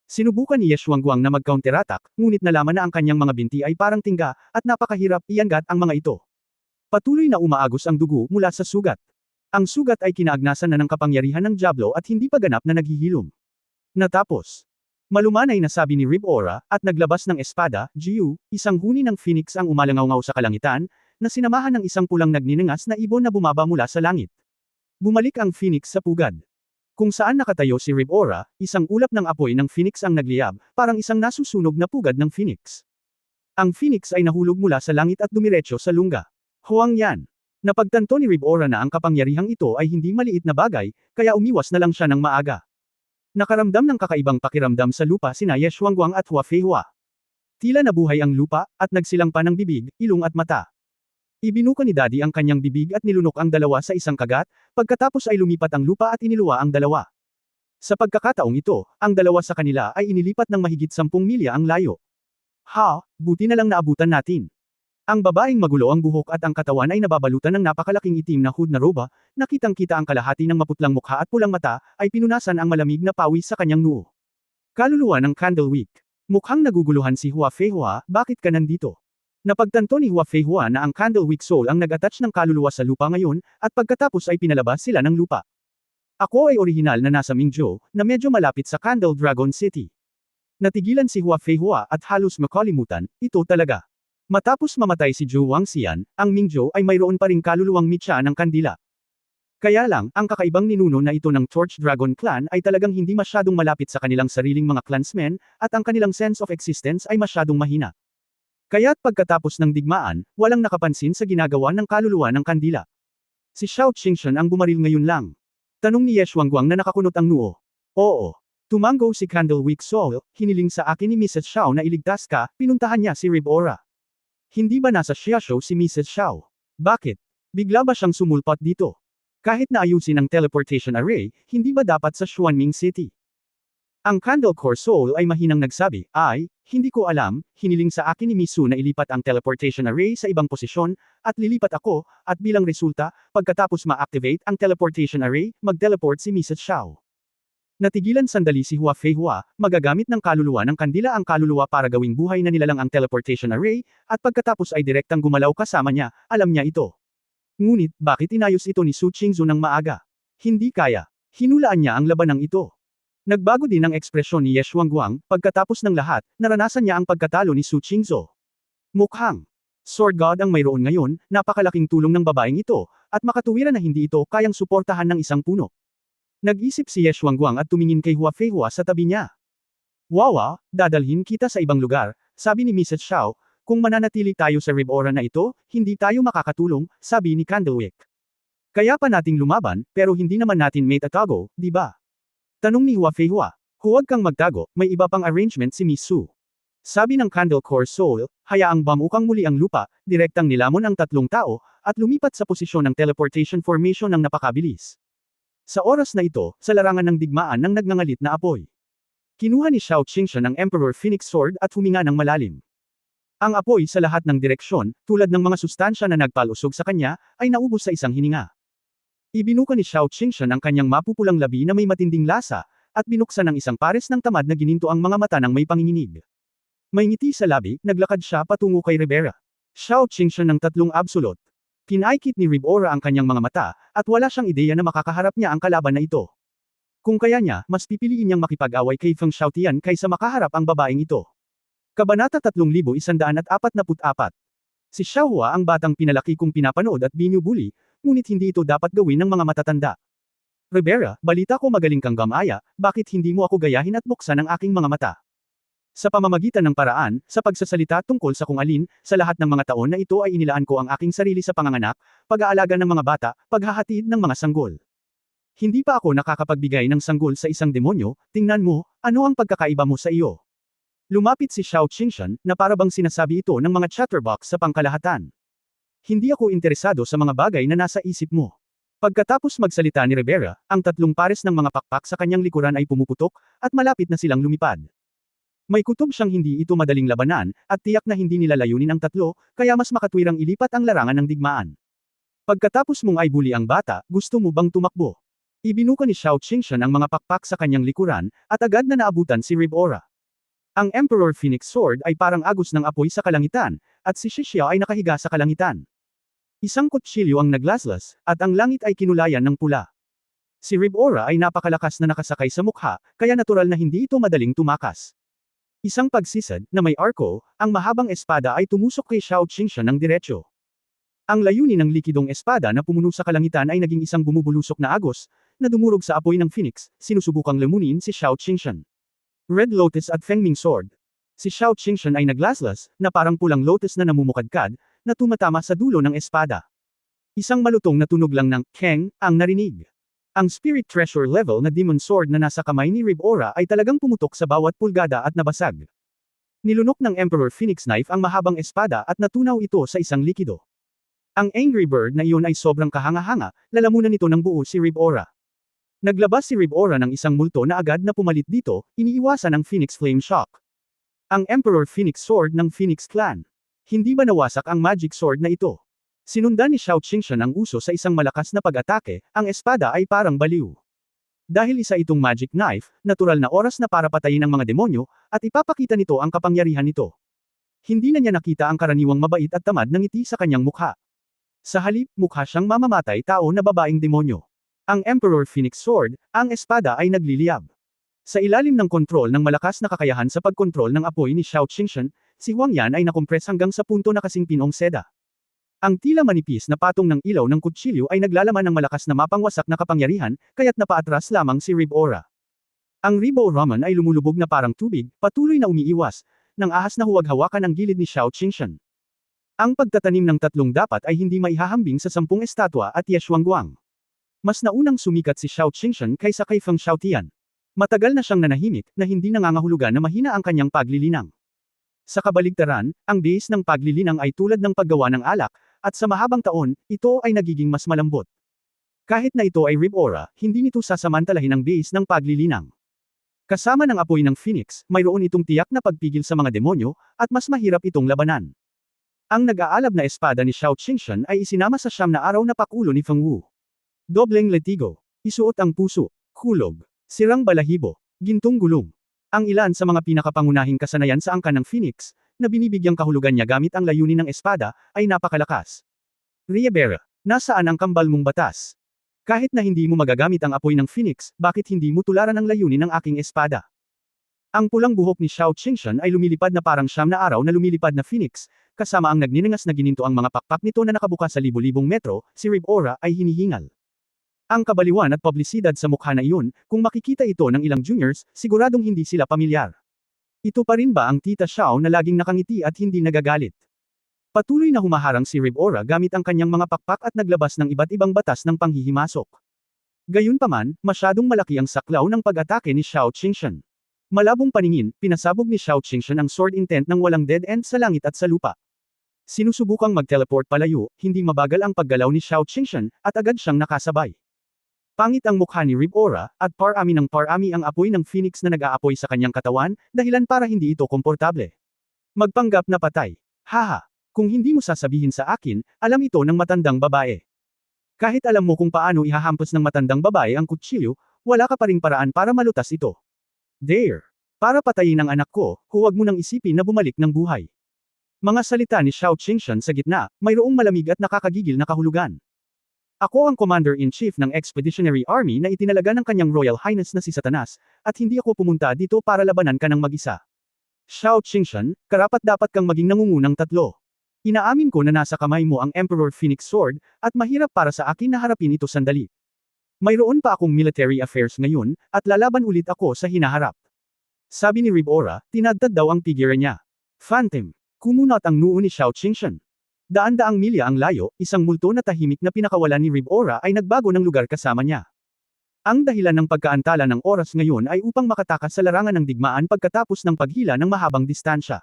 Sinubukan ni Ye Shuangguang na mag-counterattack, ngunit nalaman na ang kanyang mga binti ay parang tingga, at napakahirap iangat ang mga ito. Patuloy na umaagos ang dugo mula sa sugat. Ang sugat ay kinaagnasan na ng kapangyarihan ng Diablo at hindi pa ganap na naghihilom. Natapos. Malumanay na sabi ni Ribora, at naglabas ng espada, Jiu, isang huni ng phoenix ang umalangaw-ngaw sa kalangitan, na sinamahan ng isang pulang nagninangas na ibon na bumaba mula sa langit. Bumalik ang phoenix sa pugad. Kung saan nakatayo si Ribora, isang ulap ng apoy ng phoenix ang nagliyab, parang isang nasusunog na pugad ng phoenix. Ang phoenix ay nahulog mula sa langit at dumiretso sa lungga. Huwag yan. Napagtanto ni Ribora na ang kapangyarihang ito ay hindi maliit na bagay, kaya umiwas na lang siya ng maaga. Nakaramdam ng kakaibang pakiramdam sa lupa sina Ye Shuangguang at Hua Feihua. Tila nabuhay ang lupa, at nagsilang pa ng bibig, ilong at mata. Ibinuka ni Daddy ang kanyang bibig at nilunok ang dalawa sa isang kagat, pagkatapos ay lumipat ang lupa at iniluwa ang dalawa. Sa pagkakataong ito, ang dalawa sa kanila ay inilipat ng mahigit 10 milya ang layo. Ha, buti na lang naabutan natin. Ang babaeng magulo ang buhok at ang katawan ay nababalutan ng napakalaking itim na hood na roba, nakitang-kita ang kalahati ng maputlang mukha at pulang mata, ay pinunasan ang malamig na pawis sa kanyang noo. Kaluluwa ng Candlewick. Mukhang naguguluhan si Hua Feihua, bakit ka nandito? Napagtanto ni Hua Feihua na ang Candlewick Soul ang nag-attach ng kaluluwa sa lupa ngayon, at pagkatapos ay pinalabas sila ng lupa. Ako ay orihinal na nasa Mingzhou, na medyo malapit sa Candle Dragon City. Natigilan si Hua Feihua at halos makalimutan, ito talaga. Matapos mamatay si Zhou Wangxian, ang Mingzhou ay mayroon pa ring kaluluwang mitya ng kandila. Kaya lang, ang kakaibang ninuno na ito ng Torch Dragon Clan ay talagang hindi masyadong malapit sa kanilang sariling mga clansmen, at ang kanilang sense of existence ay masyadong mahina. Kaya't pagkatapos ng digmaan, walang nakapansin sa ginagawa ng kaluluwa ng kandila. Si Xiao Qingshan ang bumaril ngayon lang. Tanong ni Ye Shuangguang na nakakunot ang noo. Oo. Tumango si Candlewick Soul, hiniling sa akin ni Mrs. Xiao na iligtas ka, pinuntahan niya si Ribora. Hindi ba nasa Xiaoshu si Mrs. Xiao? Bakit? Bigla ba siyang sumulpot dito? Kahit na ayusin ang teleportation array, hindi ba dapat sa Xuanming City? Ang Candle Core Soul ay mahinang nagsabi, ay, hindi ko alam, hiniling sa akin ni Misu na ilipat ang teleportation array sa ibang posisyon, at lilipat ako, at bilang resulta, pagkatapos ma-activate ang teleportation array, mag-teleport si Mrs. Xiao. Natigilan sandali si Hua Feihua, magagamit ng kaluluwa ng kandila ang kaluluwa para gawing buhay na nilalang ang teleportation array, at pagkatapos ay direktang gumalaw kasama niya, alam niya ito. Ngunit, bakit inayos ito ni Su Qingzu ng maaga? Hindi kaya. Hinulaan niya ang labanang ito. Nagbago din ang ekspresyon ni Ye Shuangguang, pagkatapos ng lahat, naranasan niya ang pagkatalo ni Su Qingzu. Mukhang Sword God ang mayroon ngayon, napakalaking tulong ng babaeng ito, at makatuwiran na hindi ito kayang suportahan ng isang puno. Nag-isip si Ye Shuangguang at tumingin kay Hua Feihua sa tabi niya. Wawa, dadalhin kita sa ibang lugar, sabi ni Mrs. Xiao, kung mananatili tayo sa Ribora na ito, hindi tayo makakatulong, sabi ni Candlewick. Kaya pa nating lumaban, pero hindi naman natin may tatago, di ba? Tanong ni Hua Feihua. Huwag kang magtago, may iba pang arrangement si Miss Su. Sabi ng Candle Core Soul, hayaang bamukang muli ang lupa, direktang nilamon ang tatlong tao, at lumipat sa posisyon ng teleportation formation ng napakabilis. Sa oras na ito, sa larangan ng digmaan ng nagngangalit na apoy. Kinuha ni Xiao Qingshan ang Emperor Phoenix Sword at huminga ng malalim. Ang apoy sa lahat ng direksyon, tulad ng mga sustansya na nagpalusog sa kanya, ay naubos sa isang hininga. Ibinuka ni Xiao Qingshan ang kanyang mapupulang labi na may matinding lasa, at binuksan ng isang pares ng tamad na gininto ang mga mata ng may panginginig. May ngiti sa labi, naglakad siya patungo kay Ribera. Xiao Qingshan ng tatlong absolute. Pinaikit ni Ribora ang kanyang mga mata, at wala siyang ideya na makakaharap niya ang kalaban na ito. Kung kaya niya, mas pipiliin niyang makipag-away kay Feng Xiaotian kaysa makaharap ang babaeng ito. Kabanata 3144. Si Xiaohua ang batang pinalaki kong pinapanood at binubuli, ngunit hindi ito dapat gawin ng mga matatanda. Ribera, balita ko magaling kang gamaya, bakit hindi mo ako gayahin at buksan ang aking mga mata? Sa pamamagitan ng paraan, sa pagsasalita tungkol sa kung alin, sa lahat ng mga taon na ito ay inilaan ko ang aking sarili sa panganganak, pag-aalaga ng mga bata, paghahatid ng mga sanggol. Hindi pa ako nakakapagbigay ng sanggol sa isang demonyo, tingnan mo, ano ang pagkakaiba mo sa iyo? Lumapit si Xiao Qingshan, na parabang sinasabi ito ng mga chatterbox sa pangkalahatan. Hindi ako interesado sa mga bagay na nasa isip mo. Pagkatapos magsalita ni Rivera, ang tatlong pares ng mga pakpak sa kanyang likuran ay pumuputok, at malapit na silang lumipad. May kutob siyang hindi ito madaling labanan, at tiyak na hindi nila layunin ang tatlo, kaya mas makatwirang ilipat ang larangan ng digmaan. Pagkatapos mong ay buli ang bata, gusto mo bang tumakbo? Ibinuka ni Xiao Qingshan ang mga pakpak sa kanyang likuran, at agad na naabutan si Rib-Ora. Ang Emperor Phoenix Sword ay parang agos ng apoy sa kalangitan, at si Shishia ay nakahiga sa kalangitan. Isang kutsilyo ang naglaslas, at ang langit ay kinulayan ng pula. Si Rib-Ora ay napakalakas na nakasakay sa mukha, kaya natural na hindi ito madaling tumakas. Isang pagsisad, na may arko, ang mahabang espada ay tumusok kay Xiao Qingshan ng diretsyo. Ang layunin ng likidong espada na pumuno sa kalangitan ay naging isang bumubulusok na agos, na dumurog sa apoy ng Phoenix, sinusubukang lamunin si Xiao Qingshan. Red Lotus at Fengming Sword. Si Xiao Qingshan ay naglaslas, na parang pulang lotus na namumukadkad, na tumatama sa dulo ng espada. Isang malutong na tunog lang ng Keng ang narinig. Ang Spirit Treasure level na Demon Sword na nasa kamay ni Rib-Ora ay talagang pumutok sa bawat pulgada at nabasag. Nilunok ng Emperor Phoenix Knife ang mahabang espada at natunaw ito sa isang likido. Ang Angry Bird na iyon ay sobrang kahanga-hanga, lalamunan nito ng buo si Rib-Ora. Naglabas si Rib-Ora ng isang multo na agad na pumalit dito, iniiwasan ng Phoenix Flame Shock. Ang Emperor Phoenix Sword ng Phoenix Clan. Hindi ba nawasak ang magic sword na ito? Sinundan ni Xiao Qingshan ang uso sa isang malakas na pag-atake, ang espada ay parang baliw. Dahil isa itong magic knife, natural na oras na para patayin ang mga demonyo, at ipapakita nito ang kapangyarihan nito. Hindi na niya nakita ang karaniwang mabait at tamad na ngiti sa kanyang mukha. Sa halip, mukha siyang mamamatay tao na babaeng demonyo. Ang Emperor Phoenix Sword, ang espada ay nagliliyab. Sa ilalim ng kontrol ng malakas na kakayahan sa pagkontrol ng apoy ni Xiao Qingshan, si Huang Yan ay nakompres hanggang sa punto na kasing pinong seda. Ang tila manipis na patong ng ilaw ng kutsilyo ay naglalaman ng malakas na mapangwasak na kapangyarihan, kaya't napaatras lamang si Rib-Ora. Ang Ribo-Raman ay lumulubog na parang tubig, patuloy na umiiwas, nang ahas na huwag hawakan ang gilid ni Xiao Qingshan. Ang pagtatanim ng tatlong dapat ay hindi maihahambing sa 10 estatwa at Yeshuangguang. Mas naunang sumikat si Xiao Qingshan kaysa kay Feng Xiaotian. Matagal na siyang nanahimik, na hindi nangangahulugan na mahina ang kanyang paglilinang. Sa kabaligtaran, ang base ng paglilinang ay tulad ng paggawa ng alak, at sa mahabang taon, ito ay nagiging mas malambot. Kahit na ito ay Rib-Ora, hindi nito sasamantalahin ang base ng paglilinang. Kasama ng apoy ng Phoenix, mayroon itong tiyak na pagpigil sa mga demonyo, at mas mahirap itong labanan. Ang nag-aalab na espada ni Xiao Qingshan ay isinama sa 9 na araw na pakulo ni Feng Wu. Dobleng letigo. Isuot ang puso. Hulog. Sirang balahibo. Gintong gulong. Ang ilan sa mga pinakapangunahing kasanayan sa angkan ng Phoenix, na binibigyang kahulugan niya gamit ang layunin ng espada, ay napakalakas. Ribera, nasaan ang kambal mong batas? Kahit na hindi mo magagamit ang apoy ng Phoenix, bakit hindi mo tularan ang layunin ng aking espada? Ang pulang buhok ni Xiao Qingshan ay lumilipad na parang 9 na araw na lumilipad na Phoenix, kasama ang nagninangas na gininto ang mga pakpak nito na nakabukas sa libo-libong metro, si Rib-Ora ay hinihingal. Ang kabaliwan at publisidad sa mukha na iyon, kung makikita ito ng ilang juniors, siguradong hindi sila pamilyar. Ito pa rin ba ang Tita Xiao na laging nakangiti at hindi nagagalit? Patuloy na humaharang si Rib-Ora gamit ang kanyang mga pakpak at naglabas ng iba't ibang batas ng panghihimasok. Gayunpaman, masyadong malaki ang saklaw ng pag-atake ni Xiao Qingshan. Malabong paningin, pinasabog ni Xiao Qingshan ang sword intent ng walang dead end sa langit at sa lupa. Sinusubukang mag-teleport palayo, hindi mabagal ang paggalaw ni Xiao Qingshan, at agad siyang nakasabay. Pangit ang mukha ni Rib-Ora, at parami ng parami ang apoy ng Phoenix na nag-aapoy sa kanyang katawan, dahilan para hindi ito komportable. Magpanggap na patay. Haha. Kung hindi mo sasabihin sa akin, alam ito ng matandang babae. Kahit alam mo kung paano ihahampas ng matandang babae ang kutsilyo, wala ka pa ring paraan para malutas ito. Dare. Para patayin ang anak ko, huwag mo nang isipin na bumalik ng buhay. Mga salita ni Xiao Qingshan sa gitna, mayroong malamig at nakakagigil na kahulugan. Ako ang Commander-in-Chief ng Expeditionary Army na itinalaga ng kanyang Royal Highness na si Satanas, at hindi ako pumunta dito para labanan ka ng mag-isa. Xiao Qingshan, karapat-dapat kang maging nangungunang tatlo. Inaamin ko na nasa kamay mo ang Emperor Phoenix Sword, at mahirap para sa akin na harapin ito sandali. Mayroon pa akong military affairs ngayon, at lalaban ulit ako sa hinaharap. Sabi ni Rib-Ora, tinadtad daw ang figure niya. Phantom. Kumunot ang noo ni Xiao Qingshan. Daan-daang milya ang layo, isang multo na tahimik na pinakawalan ni Rib-Ora ay nagbago ng lugar kasama niya. Ang dahilan ng pagkaantala ng oras ngayon ay upang makatakas sa larangan ng digmaan pagkatapos ng paghila ng mahabang distansya.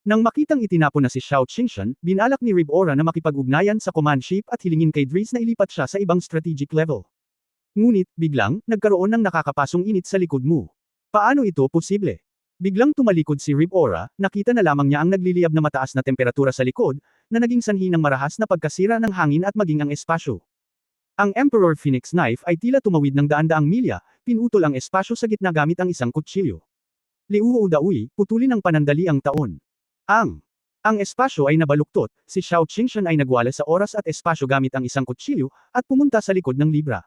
Nang makitang itinapon na si Xiao Qingshan, binalak ni Rib-Ora na makipag-ugnayan sa command ship at hilingin kay Dries na ilipat siya sa ibang strategic level. Ngunit, biglang, nagkaroon ng nakakapasong init sa likod mo. Paano ito posible? Biglang tumalikod si Rib-Ora, nakita na lamang niya ang nagliliyab na mataas na temperatura sa likod, na naging sanhi ng marahas na pagkasira ng hangin at maging ang espasyo. Ang Emperor Phoenix Knife ay tila tumawid ng daan-daang milya, pinutol ang espasyo sa gitna gamit ang isang kutsilyo. Liuho dawi, putulin ang panandali ang taon. Ang espasyo ay nabaluktot, si Xiao Qingshan ay nagwala sa oras at espasyo gamit ang isang kutsilyo, at pumunta sa likod ng libra.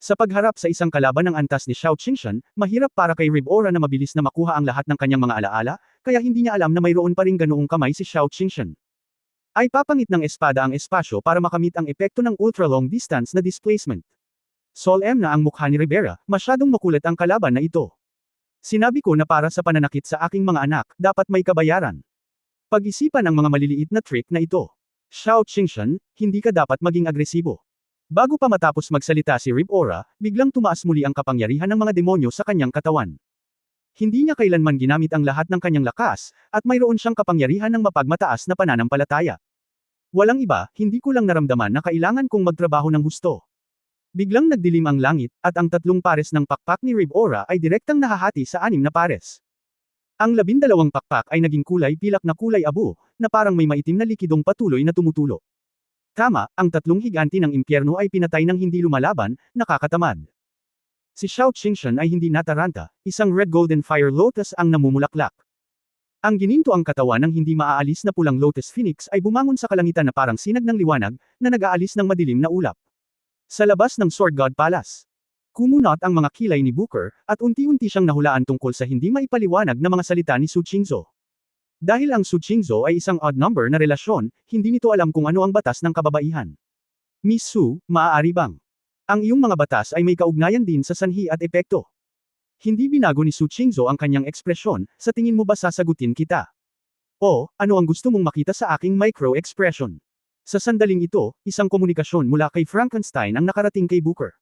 Sa pagharap sa isang kalaban ng antas ni Xiao Qingshan, mahirap para kay Rib-Ora na mabilis na makuha ang lahat ng kanyang mga alaala, kaya hindi niya alam na mayroon pa ring ganoong kamay si Xiao Qingshan. Ay papangit ng espada ang espasyo para makamit ang epekto ng ultra-long distance na displacement. Solemn na ang mukha ni Ribera, masyadong makulit ang kalaban na ito. Sinabi ko na para sa pananakit sa aking mga anak, dapat may kabayaran. Pag-isipan ang mga maliliit na trick na ito. Xiao Qingshan, hindi ka dapat maging agresibo. Bago pa matapos magsalita si Rib-Ora, biglang tumaas muli ang kapangyarihan ng mga demonyo sa kanyang katawan. Hindi niya kailanman ginamit ang lahat ng kanyang lakas, at mayroon siyang kapangyarihan ng mapagmataas na pananampalataya. Walang iba, hindi ko lang naramdaman na kailangan kong magtrabaho ng husto. Biglang nagdilim ang langit, at ang tatlong pares ng pakpak ni Rib-Ora ay direktang nahahati sa 6 na pares. Ang 12 pakpak ay naging kulay pilak na kulay abo, na parang may maitim na likidong patuloy na tumutulo. Tama, ang tatlong higanti ng impyerno ay pinatay ng hindi lumalaban, nakakatamad. Si Xiao Qingshan ay hindi nataranta, isang red golden fire lotus ang namumulaklak. Ang gininto ang katawan ng hindi maaalis na pulang lotus phoenix ay bumangon sa kalangitan na parang sinag ng liwanag, na nag-aalis ng madilim na ulap. Sa labas ng Sword God Palace. Kumunot ang mga kilay ni Booker, at unti-unti siyang nahulaan tungkol sa hindi maipaliwanag na mga salita ni Su Qingzhou. Dahil ang Su Qingzhou ay isang odd number na relasyon, hindi nito alam kung ano ang batas ng kababaihan. Miss Su, maaari bang? Ang iyong mga batas ay may kaugnayan din sa sanhi at epekto. Hindi binago ni Su Qingzhou ang kanyang ekspresyon, sa tingin mo ba sasagutin kita? O, ano ang gusto mong makita sa aking micro-expression? Sa sandaling ito, isang komunikasyon mula kay Frankenstein ang nakarating kay Booker.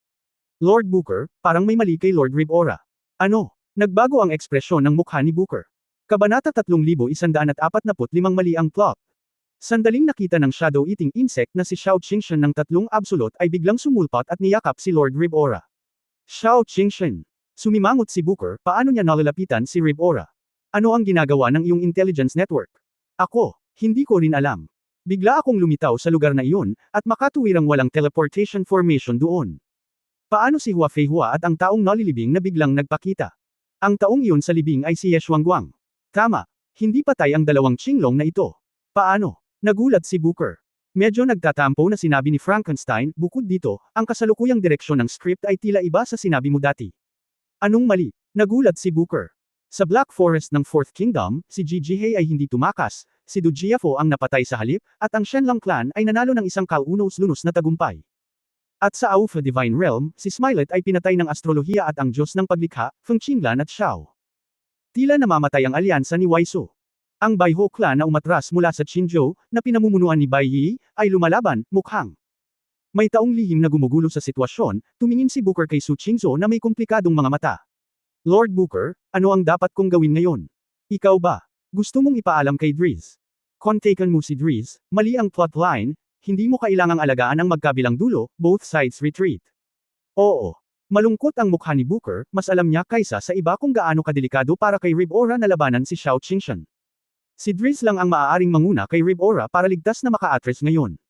Lord Booker, parang may mali kay Lord Rib-Ora. Ano? Nagbago ang ekspresyon ng mukha ni Booker. Kabanata 3145 mali ang plot. Sandaling nakita ng shadow-eating insect na si Xiao Qingshan ng tatlong absolute ay biglang sumulpot at niyakap si Lord Rib-Ora. Xiao Qingshan. Sumimangot si Booker, paano niya nalalapitan si Rib-Ora? Ano ang ginagawa ng iyong intelligence network? Ako, hindi ko rin alam. Bigla akong lumitaw sa lugar na iyon, at makatuwirang walang teleportation formation doon. Paano si Hua Feihua at ang taong nalilibing na biglang nagpakita? Ang taong iyon sa libing ay si Ye Xuanguang. Tama, hindi patay ang dalawang Qinglong na ito. Paano? Nagulat si Booker. Medyo nagtatampo na sinabi ni Frankenstein, bukod dito, ang kasalukuyang direksyon ng script ay tila iba sa sinabi mo dati. Anong mali? Nagulat si Booker. Sa Black Forest ng Fourth Kingdom, si Gigi He ay hindi tumakas, si Du Jiafo ang napatay sa halip, at ang Shenlong clan ay nanalo ng isang kalunos-lunos na tagumpay. At sa Aufa Divine Realm, si Smilet ay pinatay ng astrolohiya at ang Diyos ng paglikha, Feng Qinglan at Xiao. Tila namamatay ang alyansa ni Waisu. Ang Baiho clan na umatras mula sa Qinzhou, na pinamumunuan ni Bai Yi, ay lumalaban, mukhang. May taong lihim na gumugulo sa sitwasyon, tumingin si Booker kay Su Qingzhou na may komplikadong mga mata. Lord Booker, ano ang dapat kong gawin ngayon? Ikaw ba? Gusto mong ipaalam kay Dries? Kontaken mo si Dries, mali ang plotline, hindi mo kailangang alagaan ang magkabilang dulo, both sides retreat. Oo. Malungkot ang mukha ni Booker, mas alam niya kaysa sa iba kung gaano kadelikado para kay Rib-Ora na labanan si Xiao Qingshan. Si Dries lang ang maaaring manguna kay Rib-Ora para ligtas na maka-atres ngayon.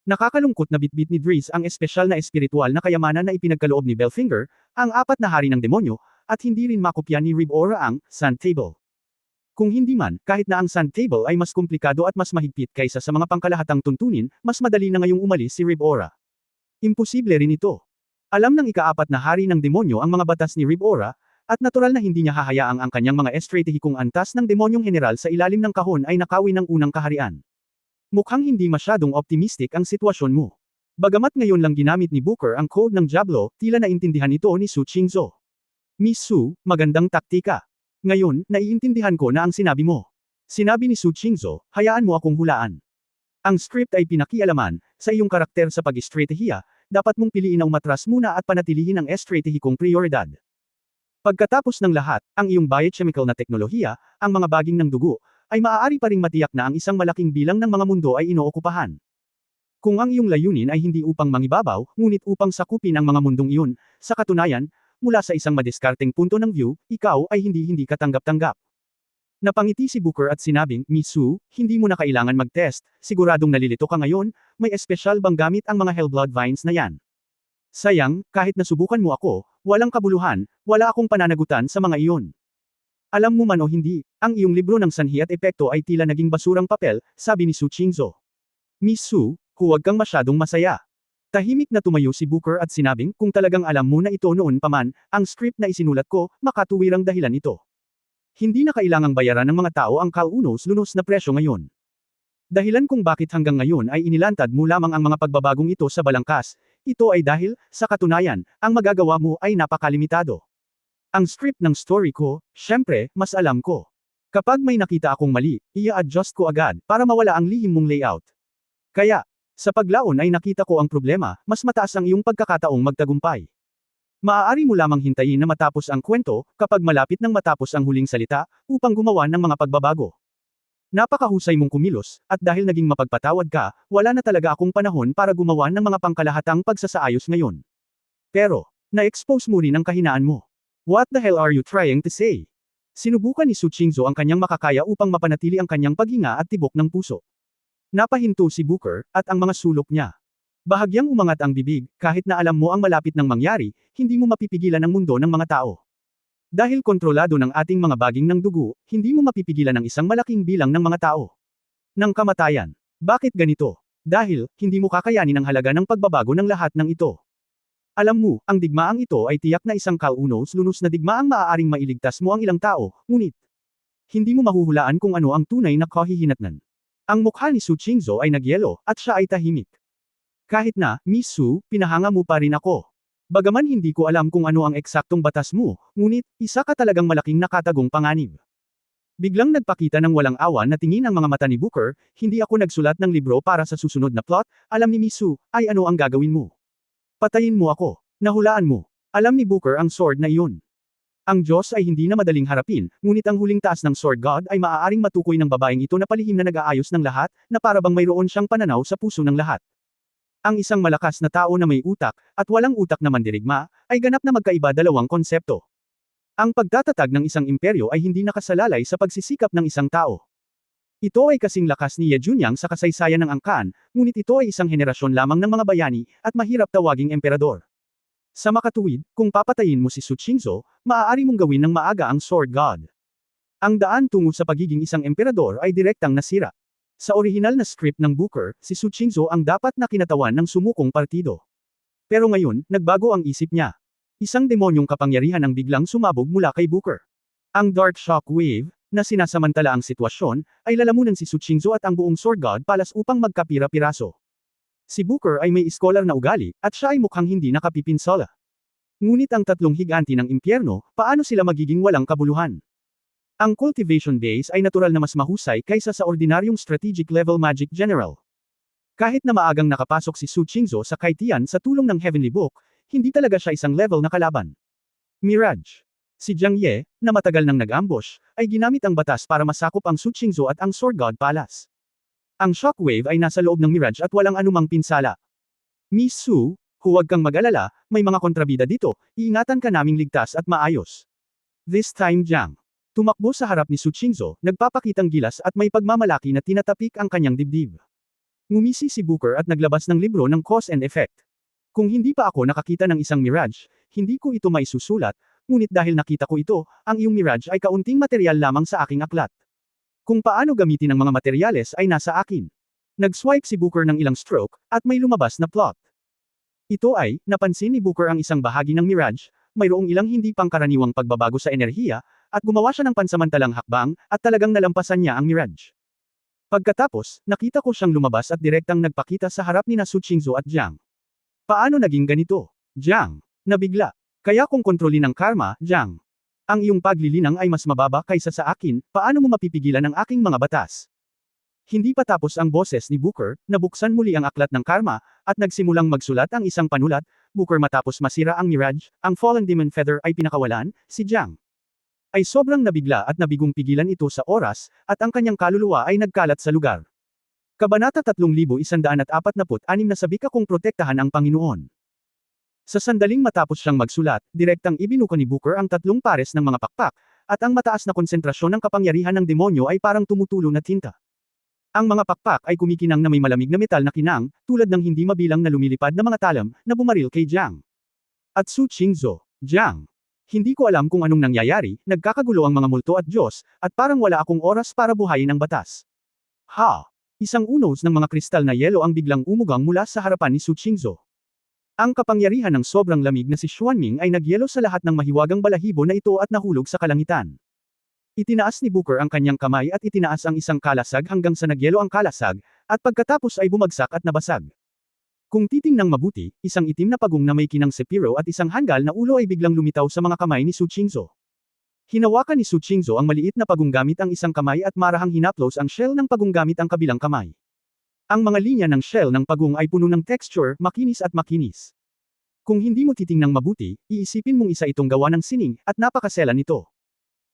Nakakalungkot na bitbit ni Dries ang espesyal na espiritual na kayamanan na ipinagkaloob ni Belfinger, ang 4 na hari ng demonyo, at hindi rin makopya ni Rib-Ora ang Sand Table. Kung hindi man, kahit na ang Sand Table ay mas komplikado at mas mahigpit kaysa sa mga pangkalahatang tuntunin, mas madali na ngayong umalis si Rib-Ora. Imposible rin ito. Alam ng ika-4 na hari ng demonyo ang mga batas ni Rib-Ora, at natural na hindi niya hahayaang ang kanyang mga estratehikong antas ng demonyong general sa ilalim ng kahon ay nakawi ng unang kaharian. Mukhang hindi masyadong optimistic ang sitwasyon mo. Bagamat ngayon lang ginamit ni Booker ang code ng Diablo, tila naintindihan ito ni Su Qingzhou. Miss Su, magandang taktika. Ngayon, naiintindihan ko na ang sinabi mo. Sinabi ni Su Qingzhou, hayaan mo akong hulaan. Ang script ay pinakialaman, sa iyong karakter sa pag-estratehiya, dapat mong piliin na umatras muna at panatilihin ang estratehikong prioridad. Pagkatapos ng lahat, ang iyong biochemical na teknolohiya, ang mga baging ng dugo, ay maaari pa ring matiyak na ang isang malaking bilang ng mga mundo ay inookupahan. Kung ang iyong layunin ay hindi upang mangibabaw, ngunit upang sakupin ang mga mundong iyon, sa katunayan, mula sa isang madiskarteng punto ng view, ikaw ay hindi katanggap-tanggap. Napangiti si Booker at sinabing, Miss Su, hindi mo na kailangan mag-test, siguradong nalilito ka ngayon, may espesyal bang gamit ang mga Hellblood Vines na yan? Sayang, kahit nasubukan mo ako, walang kabuluhan, wala akong pananagutan sa mga iyon. Alam mo man o hindi, ang iyong libro ng sanhi at epekto ay tila naging basurang papel, sabi ni Su Qingzhou. Miss Su, huwag kang masyadong masaya. Tahimik na tumayo si Booker at sinabing, kung talagang alam mo na ito noon pa man, ang script na isinulat ko, makatuwirang dahilan ito. Hindi na kailangang bayaran ng mga tao ang kaunos-lunos na presyo ngayon. Dahilan kung bakit hanggang ngayon ay inilantad mo lamang ang mga pagbabagong ito sa balangkas, ito ay dahil, sa katunayan, ang magagawa mo ay napakalimitado. Ang script ng story ko, syempre, mas alam ko. Kapag may nakita akong mali, i-adjust ko agad, para mawala ang lihim mong layout. Kaya, sa paglaon ay nakita ko ang problema, mas mataas ang iyong pagkakataong magtagumpay. Maaari mo lamang hintayin na matapos ang kwento, kapag malapit nang matapos ang huling salita, upang gumawa ng mga pagbabago. Napakahusay mong kumilos, at dahil naging mapagpatawad ka, wala na talaga akong panahon para gumawa ng mga pangkalahatang pagsasaayos ngayon. Pero, na-expose mo rin ang kahinaan mo. What the hell are you trying to say? Sinubukan ni Su Qingzhou ang kanyang makakaya upang mapanatili ang kanyang paghinga at tibok ng puso. Napahinto si Booker, at ang mga sulok niya. Bahagyang umangat ang bibig, kahit na alam mo ang malapit nang mangyari, hindi mo mapipigilan ang mundo ng mga tao. Dahil kontrolado ng ating mga baging ng dugo, hindi mo mapipigilan ang isang malaking bilang ng mga tao. Ng kamatayan. Bakit ganito? Dahil, hindi mo kakayanin ang halaga ng pagbabago ng lahat ng ito. Alam mo, ang digmaang ito ay tiyak na isang kaunos-lunos na digmaang maaaring mailigtas mo ang ilang tao, ngunit hindi mo mahuhulaan kung ano ang tunay na kahihinatnan. Ang mukha ni Su Qingzhou ay nagyelo, at siya ay tahimik. Kahit na, Miss Su, pinahanga mo pa rin ako. Bagaman hindi ko alam kung ano ang eksaktong batas mo, ngunit, isa ka talagang malaking nakatagong panganib. Biglang nagpakita ng walang awa na tingin ang mga mata ni Booker, hindi ako nagsulat ng libro para sa susunod na plot, alam ni Miss Su, ay ano ang gagawin mo? Patayin mo ako. Nahulaan mo. Alam ni Booker ang sword na iyon. Ang Diyos ay hindi na madaling harapin, ngunit ang huling taas ng Sword God ay maaaring matukoy ng babaeng ito na palihim na nag-aayos ng lahat, na para bang mayroon siyang pananaw sa puso ng lahat. Ang isang malakas na tao na may utak, at walang utak na mandirigma, ay ganap na magkaiba dalawang konsepto. Ang pagtatatag ng isang imperyo ay hindi nakasalalay sa pagsisikap ng isang tao. Ito ay kasing lakas ni Ye Junyang sa kasaysayan ng angkan, ngunit ito ay isang henerasyon lamang ng mga bayani, at mahirap tawaging emperador. Sa makatuwid, kung papatayin mo si Su Qingzhou, maaari mong gawin ng maaga ang Sword God. Ang daan tungo sa pagiging isang emperador ay direktang nasira. Sa orihinal na script ng Booker, si Su Qingzhou ang dapat na kinatawan ng sumukong partido. Pero ngayon, nagbago ang isip niya. Isang demonyong kapangyarihan ang biglang sumabog mula kay Booker. Ang Dark Shock Wave, na sinasamantala ang sitwasyon, ay lalamunan si Su Qingzhou at ang buong Sword God Palace upang magkapira-piraso. Si Booker ay may iskolar na ugali, at siya ay mukhang hindi nakapipinsala. Ngunit ang tatlong higanti ng impyerno, paano sila magiging walang kabuluhan? Ang cultivation base ay natural na mas mahusay kaysa sa ordinaryong strategic level magic general. Kahit na maagang nakapasok si Su Qingzhou sa Kaitian sa tulong ng Heavenly Book, hindi talaga siya isang level na kalaban. Mirage. Si Jiang Ye, na matagal nang nag-ambush, ay ginamit ang batas para masakop ang Su Qingzhou at ang Sword God Palace. Ang shockwave ay nasa loob ng Mirage at walang anumang pinsala. Miss Su, huwag kang mag-alala, may mga kontrabida dito, iingatan ka naming ligtas at maayos. This time Jiang. Tumakbo sa harap ni Su Qingzhou, nagpapakitang gilas at may pagmamalaki na tinatapik ang kanyang dibdib. Ngumisi si Booker at naglabas ng libro ng Cause and Effect. Kung hindi pa ako nakakita ng isang Mirage, hindi ko ito maisusulat, ngunit dahil nakita ko ito, ang iyong Mirage ay kaunting materyal lamang sa aking aklat. Kung paano gamitin ang mga materyales ay nasa akin. Nag-swipe si Booker ng ilang stroke, at may lumabas na plot. Ito ay, napansin ni Booker ang isang bahagi ng Mirage, mayroong ilang hindi pangkaraniwang pagbabago sa enerhiya, at gumawa siya ng pansamantalang hakbang, at talagang nalampasan niya ang Mirage. Pagkatapos, nakita ko siyang lumabas at direktang nagpakita sa harap ni Su Qingzhou at Jiang. Paano naging ganito? Jiang. Nabigla. Kaya kung kontrolin ang karma, Jiang. Ang iyong paglilinang ay mas mababa kaysa sa akin, paano mo mapipigilan ang aking mga batas? Hindi pa tapos ang boses ni Booker, nabuksan muli ang aklat ng karma, at nagsimulang magsulat ang isang panulat. Booker matapos masira ang Mirage, ang Fallen Demon Feather ay pinakawalan, si Jiang ay sobrang nabigla at nabigong pigilan ito sa oras, at ang kanyang kaluluwa ay nagkalat sa lugar. Kabanata 3146 na sabi ka kung protektahan ang Panginoon. Sa sandaling matapos siyang magsulat, direktang ibinuka ni Booker ang 3 pares ng mga pakpak, at ang mataas na konsentrasyon ng kapangyarihan ng demonyo ay parang tumutulo na tinta. Ang mga pakpak ay kumikinang na may malamig na metal na kinang, tulad ng hindi mabilang na lumilipad na mga talam, na bumaril kay Jiang. At Su Qingzhou, Jiang. Hindi ko alam kung anong nangyayari, nagkakagulo ang mga multo at Diyos, at parang wala akong oras para buhayin ang batas. Ha! Isang unos ng mga kristal na yelo ang biglang umugang mula sa harapan ni Su Qingzhou. Ang kapangyarihan ng sobrang lamig na si Xuanming ay nagyelo sa lahat ng mahiwagang balahibo na ito at nahulog sa kalangitan. Itinaas ni Booker ang kanyang kamay at itinaas ang isang kalasag hanggang sa nagyelo ang kalasag, at pagkatapos ay bumagsak at nabasag. Kung titingnang mabuti, isang itim na pagong na may kinang sepiro at isang hanggal na ulo ay biglang lumitaw sa mga kamay ni Su Qingzhou. Hinawakan ni Su Qingzhou ang maliit na pagong gamit ang isang kamay at marahang hinaplos ang shell ng pagong gamit ang kabilang kamay. Ang mga linya ng shell ng pagong ay puno ng texture, makinis at makinis. Kung hindi mo titingnang mabuti, iisipin mong isa itong gawa ng sining, at napakaselan nito.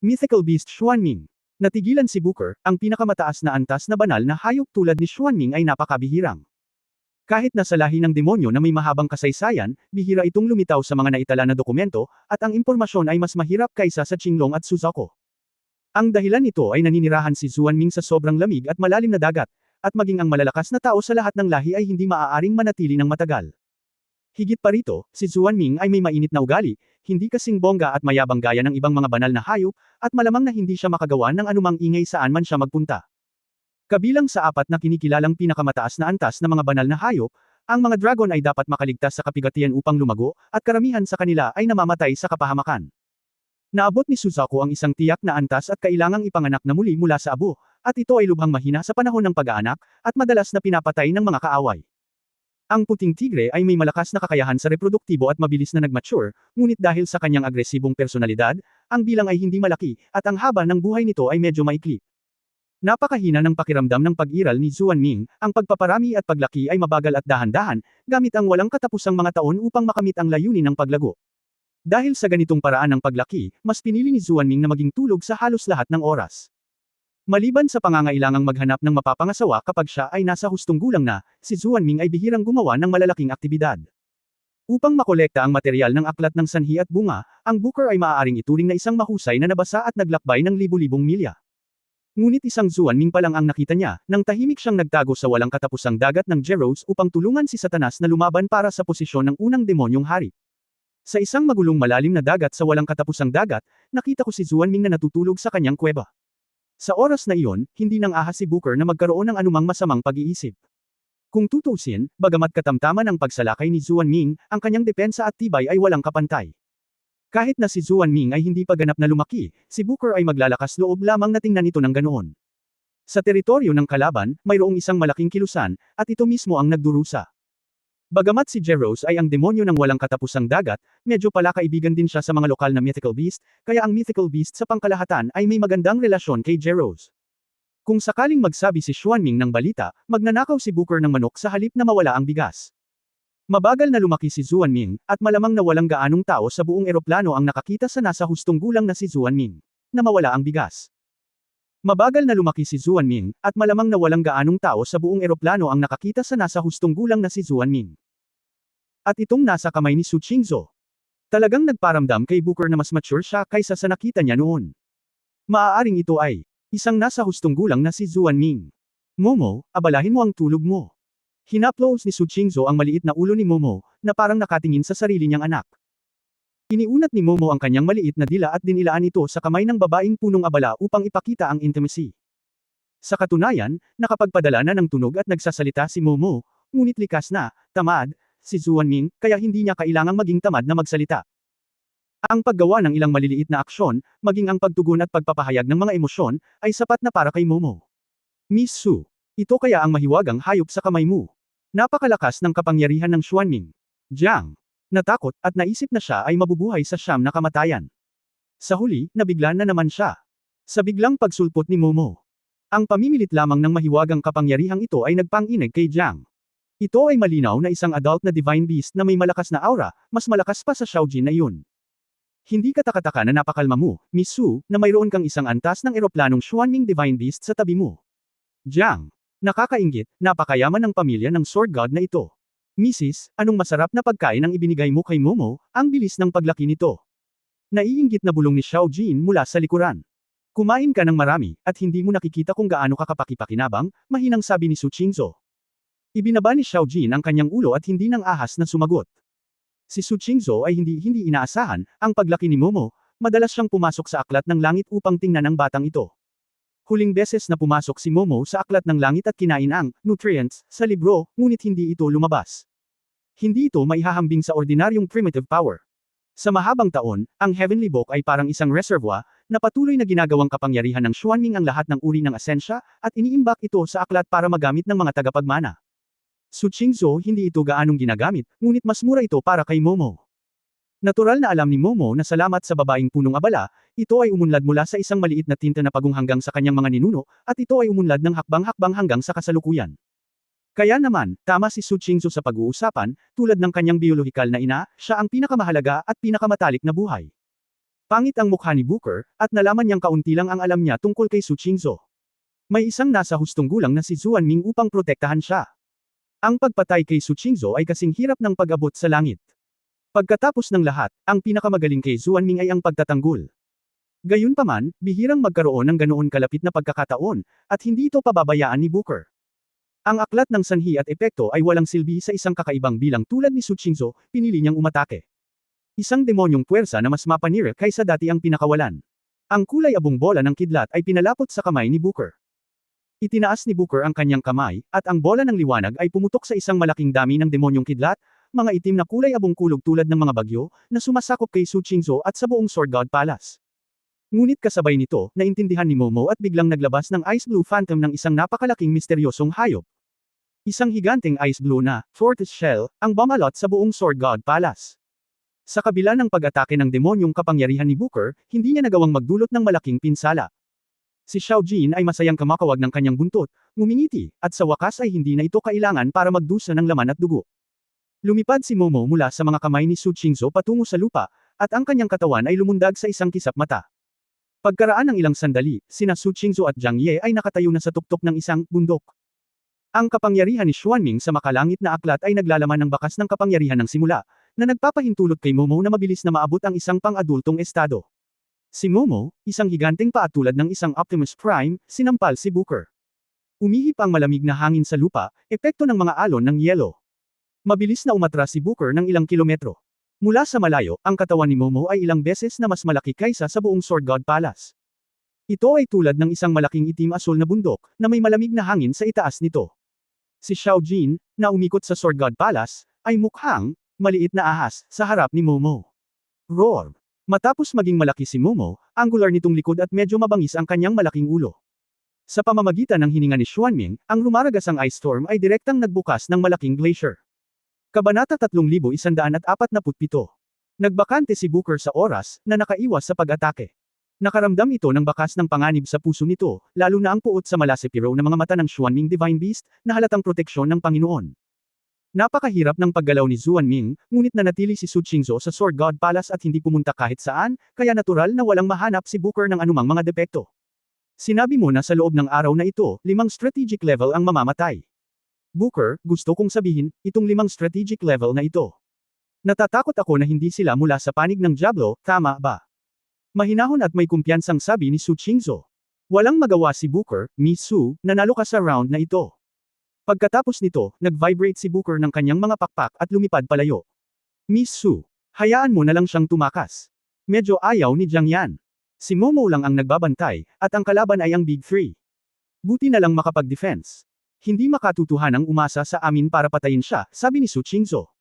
Mythical Beast Xuanming. Natigilan si Booker, ang pinakamataas na antas na banal na hayop tulad ni Xuanming ay napakabihirang. Kahit nasa lahi ng demonyo na may mahabang kasaysayan, bihira itong lumitaw sa mga naitala na dokumento, at ang impormasyon ay mas mahirap kaysa sa Qinglong at Suzaku. Ang dahilan nito ay naninirahan si Xuanming sa sobrang lamig at malalim na dagat, at maging ang malalakas na tao sa lahat ng lahi ay hindi maaaring manatili ng matagal. Higit pa rito, si Xuanming ay may mainit na ugali, hindi kasing bongga at mayabang gaya ng ibang mga banal na hayop, at malamang na hindi siya makagawa ng anumang ingay saan man siya magpunta. Kabilang sa 4 na kinikilalang pinakamataas na antas na mga banal na hayop, ang mga dragon ay dapat makaligtas sa kapigatian upang lumago, at karamihan sa kanila ay namamatay sa kapahamakan. Naabot ni Suzaku ang isang tiyak na antas at kailangang ipanganak na muli mula sa abo, at ito ay lubhang mahina sa panahon ng pag-aanak, at madalas na pinapatay ng mga kaaway. Ang puting tigre ay may malakas na kakayahan sa reproduktibo at mabilis na nagmature, ngunit dahil sa kanyang agresibong personalidad, ang bilang ay hindi malaki, at ang haba ng buhay nito ay medyo maikli. Napakahina ng pakiramdam ng pag-iral ni Xuanming, ang pagpaparami at paglaki ay mabagal at dahan-dahan, gamit ang walang katapusang mga taon upang makamit ang layunin ng paglago. Dahil sa ganitong paraan ng paglaki, mas pinili ni Xuanming na maging tulog sa halos lahat ng oras. Maliban sa pangangailangang maghanap ng mapapangasawa kapag siya ay nasa hustong gulang na, si Xuanming ay bihirang gumawa ng malalaking aktibidad. Upang makolekta ang materyal ng aklat ng sanhi at bunga, ang Booker ay maaaring ituring na isang mahusay na nabasa at naglakbay ng libu-libong milya. Ngunit isang Xuanming pa lang ang nakita niya, nang tahimik siyang nagtago sa walang katapusang dagat ng Jeros upang tulungan si Satanas na lumaban para sa posisyon ng unang demonyong hari. Sa isang magulong malalim na dagat sa walang katapusang dagat, nakita ko si Xuanming na natutulog sa kanyang kuweba. Sa oras na iyon, hindi nang ahas si Booker na magkaroon ng anumang masamang pag-iisip. Kung tutuusin, bagamat katamtaman ang pagsalakay ni Xuanming, ang kanyang depensa at tibay ay walang kapantay. Kahit na si Xuanming ay hindi pa ganap na lumaki, si Booker ay maglalakas loob lamang na tingnan ito ng ganoon. Sa teritoryo ng kalaban, mayroong isang malaking kilusan, at ito mismo ang nagdurusa. Bagamat si Jeros ay ang demonyo ng walang katapusang dagat, medyo pala kaibigan din siya sa mga lokal na mythical beast, kaya ang mythical beast sa pangkalahatan ay may magandang relasyon kay Jeros. Kung sakaling magsabi si Xuanming ng balita, magnanakaw si Booker ng manok sa halip na mawala ang bigas. Mabagal na lumaki si Xuanming, at malamang na walang gaanong tao sa buong eroplano ang nakakita sa nasa hustong gulang na si Xuanming, na mawala ang bigas. Mabagal na lumaki si Xuanming, at malamang na walang gaanong tao sa buong eroplano ang nakakita sa nasa hustong gulang na si Xuanming. At itong nasa kamay ni Su Qingzhou. Talagang nagparamdam kay Booker na mas mature siya kaysa sa nakita niya noon. Maaaring ito ay isang nasa hustong gulang na si Xuanming. Momo, abalahin mo ang tulog mo. Hinaplos ni Su Qingzhou ang maliit na ulo ni Momo, na parang nakatingin sa sarili niyang anak. Iniunat ni Momo ang kanyang maliit na dila at dinilaan ito sa kamay ng babaeng punong abala upang ipakita ang intimacy. Sa katunayan, nakapagpadala na ng tunog at nagsasalita si Momo, ngunit likas na, tamad, si Xuanming, kaya hindi niya kailangang maging tamad na magsalita. Ang paggawa ng ilang maliliit na aksyon, maging ang pagtugon at pagpapahayag ng mga emosyon, ay sapat na para kay Momo. Miss Su, ito kaya ang mahiwagang hayop sa kamay mo. Napakalakas ng kapangyarihan ng Xuanming. Jiang. Natakot, at naisip na siya ay mabubuhay sa siyam na kamatayan. Sa huli, nabigla na naman siya. Sa biglang pagsulpot ni Momo. Ang pamimilit lamang ng mahiwagang kapangyarihang ito ay nagpanginig kay Jiang. Ito ay malinaw na isang adult na divine beast na may malakas na aura, mas malakas pa sa Xiaojin na iyon. Hindi katakataka na napakalma mo, Miss Su, na mayroon kang isang antas ng eroplanong Xuanming divine beast sa tabi mo. Jiang. Nakakainggit, napakayaman ng pamilya ng sword god na ito. Mrs., anong masarap na pagkain ang ibinigay mo kay Momo, ang bilis ng paglaki nito. Naiinggit na bulong ni Xiaojin mula sa likuran. Kumain ka ng marami, at hindi mo nakikita kung gaano ka kapaki-pakinabang, mahinang sabi ni Su Qingzhou. Ibinaba ni Xiaojin ang kanyang ulo at hindi nang ahas na sumagot. Si Su Qingzhou ay hindi inaasahan, ang paglaki ni Momo, madalas siyang pumasok sa aklat ng langit upang tingnan ang batang ito. Huling beses na pumasok si Momo sa aklat ng langit at kinain ang nutrients sa libro, ngunit hindi ito lumabas. Hindi ito maihahambing sa ordinaryong primitive power. Sa mahabang taon, ang Heavenly Book ay parang isang reservoir, na patuloy na ginagawang kapangyarihan ng Xuanming ang lahat ng uri ng asensya, at iniimbak ito sa aklat para magamit ng mga tagapagmana. Su Qingzhou hindi ito gaanong ginagamit, ngunit mas mura ito para kay Momo. Natural na alam ni Momo na salamat sa babaeng punong abala, ito ay umunlad mula sa isang maliit na tinta na pagong hanggang sa kanyang mga ninuno, at ito ay umunlad ng hakbang-hakbang hanggang sa kasalukuyan. Kaya naman, tama si Su Qingzhou sa pag-uusapan, tulad ng kanyang biolohikal na ina, siya ang pinakamahalaga at pinakamatalik na buhay. Pangit ang mukha ni Booker, at nalaman niyang kaunti lang ang alam niya tungkol kay Su Qingzhou. May isang nasa hustong gulang na si Xuanming upang protektahan siya. Ang pagpatay kay Su Qingzhou ay kasing hirap ng pag-abot sa langit. Pagkatapos ng lahat, ang pinakamagaling kay Xuanming ay ang pagtatanggol. Gayunpaman, bihirang magkaroon ng ganoon kalapit na pagkakataon, at hindi ito pababayaan ni Booker. Ang aklat ng sanhi at epekto ay walang silbi sa isang kakaibang bilang tulad ni Su Qingzhou, pinili niyang umatake. Isang demonyong puwersa na mas mapanira kaysa dati ang pinakawalan. Ang kulay abong bola ng kidlat ay pinalapot sa kamay ni Booker. Itinaas ni Booker ang kanyang kamay, at ang bola ng liwanag ay pumutok sa isang malaking dami ng demonyong kidlat, mga itim na kulay abong kulog tulad ng mga bagyo, na sumasakop kay Su Qingzhou at sa buong Sword God Palace. Ngunit kasabay nito, naintindihan ni Momo at biglang naglabas ng Ice Blue Phantom ng isang napakalaking misteryosong hayop. Isang higanteng ice blue na tortoise shell ang bumalot sa buong Sword God Palace. Sa kabila ng pag-atake ng demonyong kapangyarihan ni Booker, hindi niya nagawang magdulot ng malaking pinsala. Si Xiaojin ay masayang kamakawag ng kanyang buntot, ngumingiti, at sa wakas ay hindi na ito kailangan para magdusa ng laman at dugo. Lumipad si Momo mula sa mga kamay ni Su Qingzhou patungo sa lupa, at ang kanyang katawan ay lumundag sa isang kisap mata. Pagkaraan ng ilang sandali, sina Su Qingzhou at Jiang Ye ay nakatayo na sa tuktok ng isang bundok. Ang kapangyarihan ni Xuanming sa makalangit na aklat ay naglalaman ng bakas ng kapangyarihan ng simula, na nagpapahintulot kay Momo na mabilis na maabot ang isang pang-adultong estado. Si Momo, isang higanteng paa tulad ng isang Optimus Prime, sinampal si Booker. Umihip ang malamig na hangin sa lupa, epekto ng mga alon ng yelo. Mabilis na umatras si Booker ng ilang kilometro. Mula sa malayo, ang katawan ni Momo ay ilang beses na mas malaki kaysa sa buong Sword God Palace. Ito ay tulad ng isang malaking itim-asul na bundok, na may malamig na hangin sa itaas nito. Si Xiaojin, na umikot sa Sword God Palace, ay mukhang maliit na ahas sa harap ni Momo. Roar! Matapos maging malaki si Momo, angular nitong likod at medyo mabangis ang kanyang malaking ulo. Sa pamamagitan ng hininga ni Xuanming, ang rumaragasang ice storm ay direktang nagbukas ng malaking glacier. Kabanata 3147. Nagbakante si Booker sa oras na nakaiwas sa pag-atake. Nakaramdam ito ng bakas ng panganib sa puso nito, lalo na ang puot sa malasipiro na mga mata ng Xuanming Divine Beast, na halatang proteksyon ng Panginoon. Napakahirap ng paggalaw ni Xuanming, ngunit nanatili si Su Qingzhou sa Sword God Palace at hindi pumunta kahit saan, kaya natural na walang mahanap si Booker ng anumang mga depekto. Sinabi mo na sa loob ng araw na ito, 5 strategic level ang mamamatay. Booker, gusto kong sabihin, itong 5 strategic level na ito. Natatakot ako na hindi sila mula sa panig ng Diablo, tama ba? Mahinahon at may kumpiyansang sabi ni Su Qingzhou. Walang magawa si Booker, Miss Su, nanalo ka sa round na ito. Pagkatapos nito, nag-vibrate si Booker ng kanyang mga pakpak at lumipad palayo. Miss Su, hayaan mo na lang siyang tumakas. Medyo ayaw ni Jiang Yan. Si Momo lang ang nagbabantay, at ang kalaban ay ang Big Three. Buti na lang makapag-defense. Hindi makatutuhanang umasa sa amin para patayin siya, sabi ni Su Qingzhou.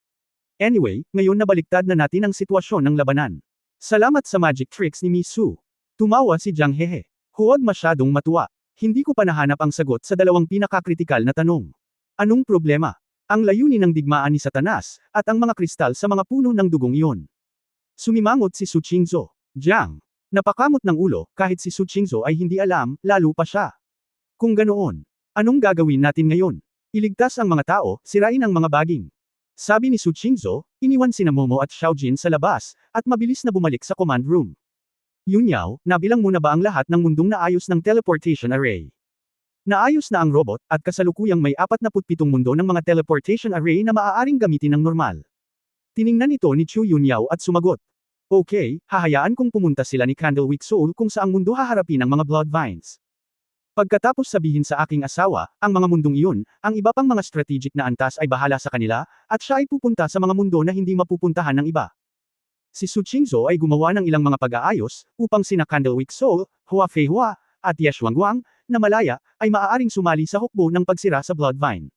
Anyway, ngayon nabaliktad na natin ang sitwasyon ng labanan. Salamat sa magic tricks ni Miss Su. Tumawa si Jiang Hehe. Huwag masyadong matuwa. Hindi ko pa nahanap ang sagot sa dalawang pinakakritikal na tanong. Anong problema? Ang layunin ng digmaan ni Satanas, at ang mga kristal sa mga puno ng dugong iyon. Sumimangot si Su Qingzhou. Jiang. Napakamot ng ulo, kahit si Su Qingzhou ay hindi alam, lalo pa siya. Kung ganoon, anong gagawin natin ngayon? Iligtas ang mga tao, sirain ang mga baging. Sabi ni Su Qingzhou, iniwan sina Momo at Xiaojin sa labas, at mabilis na bumalik sa command room. Yunyao, nabilang mo na ba ang lahat ng mundong naayos ng teleportation array? Naayos na ang robot, at kasalukuyang may 47 mundo ng mga teleportation array na maaaring gamitin ng normal. Tiningnan ito ni Chu Yunyao at sumagot. Okay, hahayaan kong pumunta sila ni Candlewick Soul kung saang mundo haharapin ang mga blood vines. Pagkatapos sabihin sa aking asawa, ang mga mundong iyon, ang iba pang mga strategic na antas ay bahala sa kanila, at siya ay pupunta sa mga mundo na hindi mapupuntahan ng iba. Si Su Qingzhou ay gumawa ng ilang mga pag-aayos, upang sina Candlewick Soul, Hua Fei Hua, at Ye Shuangguang, na malaya, ay maaaring sumali sa hukbo ng pagsira sa blood vine.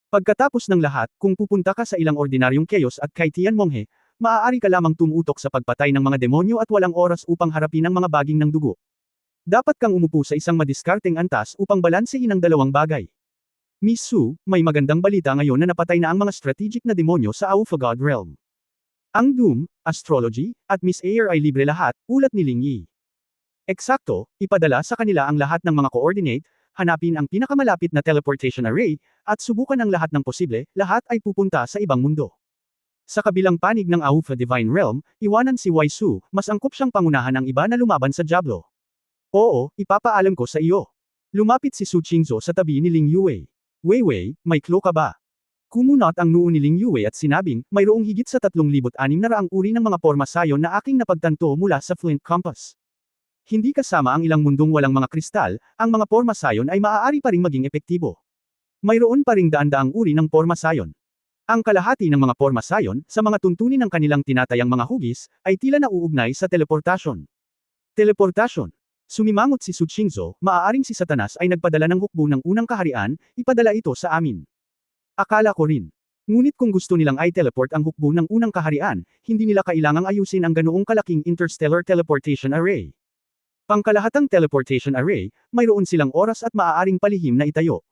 Pagkatapos ng lahat, kung pupunta ka sa ilang ordinaryong chaos at kay Tian Monghe, maaari ka lamang tumutok sa pagpatay ng mga demonyo at walang oras upang harapin ang mga baging ng dugo. Dapat kang umupo sa isang madiskarteng antas upang balansehin ang dalawang bagay. Miss Su, may magandang balita ngayon na napatay na ang mga strategic na demonyo sa Alpha God Realm. Ang Doom, Astrology, at Miss Air ay libre lahat, ulat ni Ling Yi. Eksakto, ipadala sa kanila ang lahat ng mga coordinate, hanapin ang pinakamalapit na teleportation array, at subukan ang lahat ng posible, lahat ay pupunta sa ibang mundo. Sa kabilang panig ng Alpha Divine Realm, iwanan si Wai Su, mas angkop siyang pangunahan ng iba na lumaban sa Diablo. Oo, ipapaalam ko sa iyo. Lumapit si Su Qingzhou sa tabi ni Ling Yue. Weiwei, may clue ka ba? Kumunot ang noo ni Ling Yue at sinabing, mayroong higit sa 3,600 uri ng mga porma sayon na aking napagtanto mula sa Flint Compass. Hindi kasama ang ilang mundong walang mga kristal, ang mga porma sayon ay maaari pa ring maging epektibo. Mayroon pa ring daan-daang uri ng porma sayon. Ang kalahati ng mga porma sayon, sa mga tuntunin ng kanilang tinatayang mga hugis, ay tila nauugnay sa teleportasyon. Teleportasyon. Sumimangot si Su Qingzhou, maaaring si Satanas ay nagpadala ng hukbo ng unang kaharian, ipadala ito sa amin. Akala ko rin. Ngunit kung gusto nilang i-teleport ang hukbo ng unang kaharian, hindi nila kailangang ayusin ang ganoong kalaking interstellar teleportation array. Pangkalahatang teleportation array, mayroon silang oras at maaaring palihim na itayo.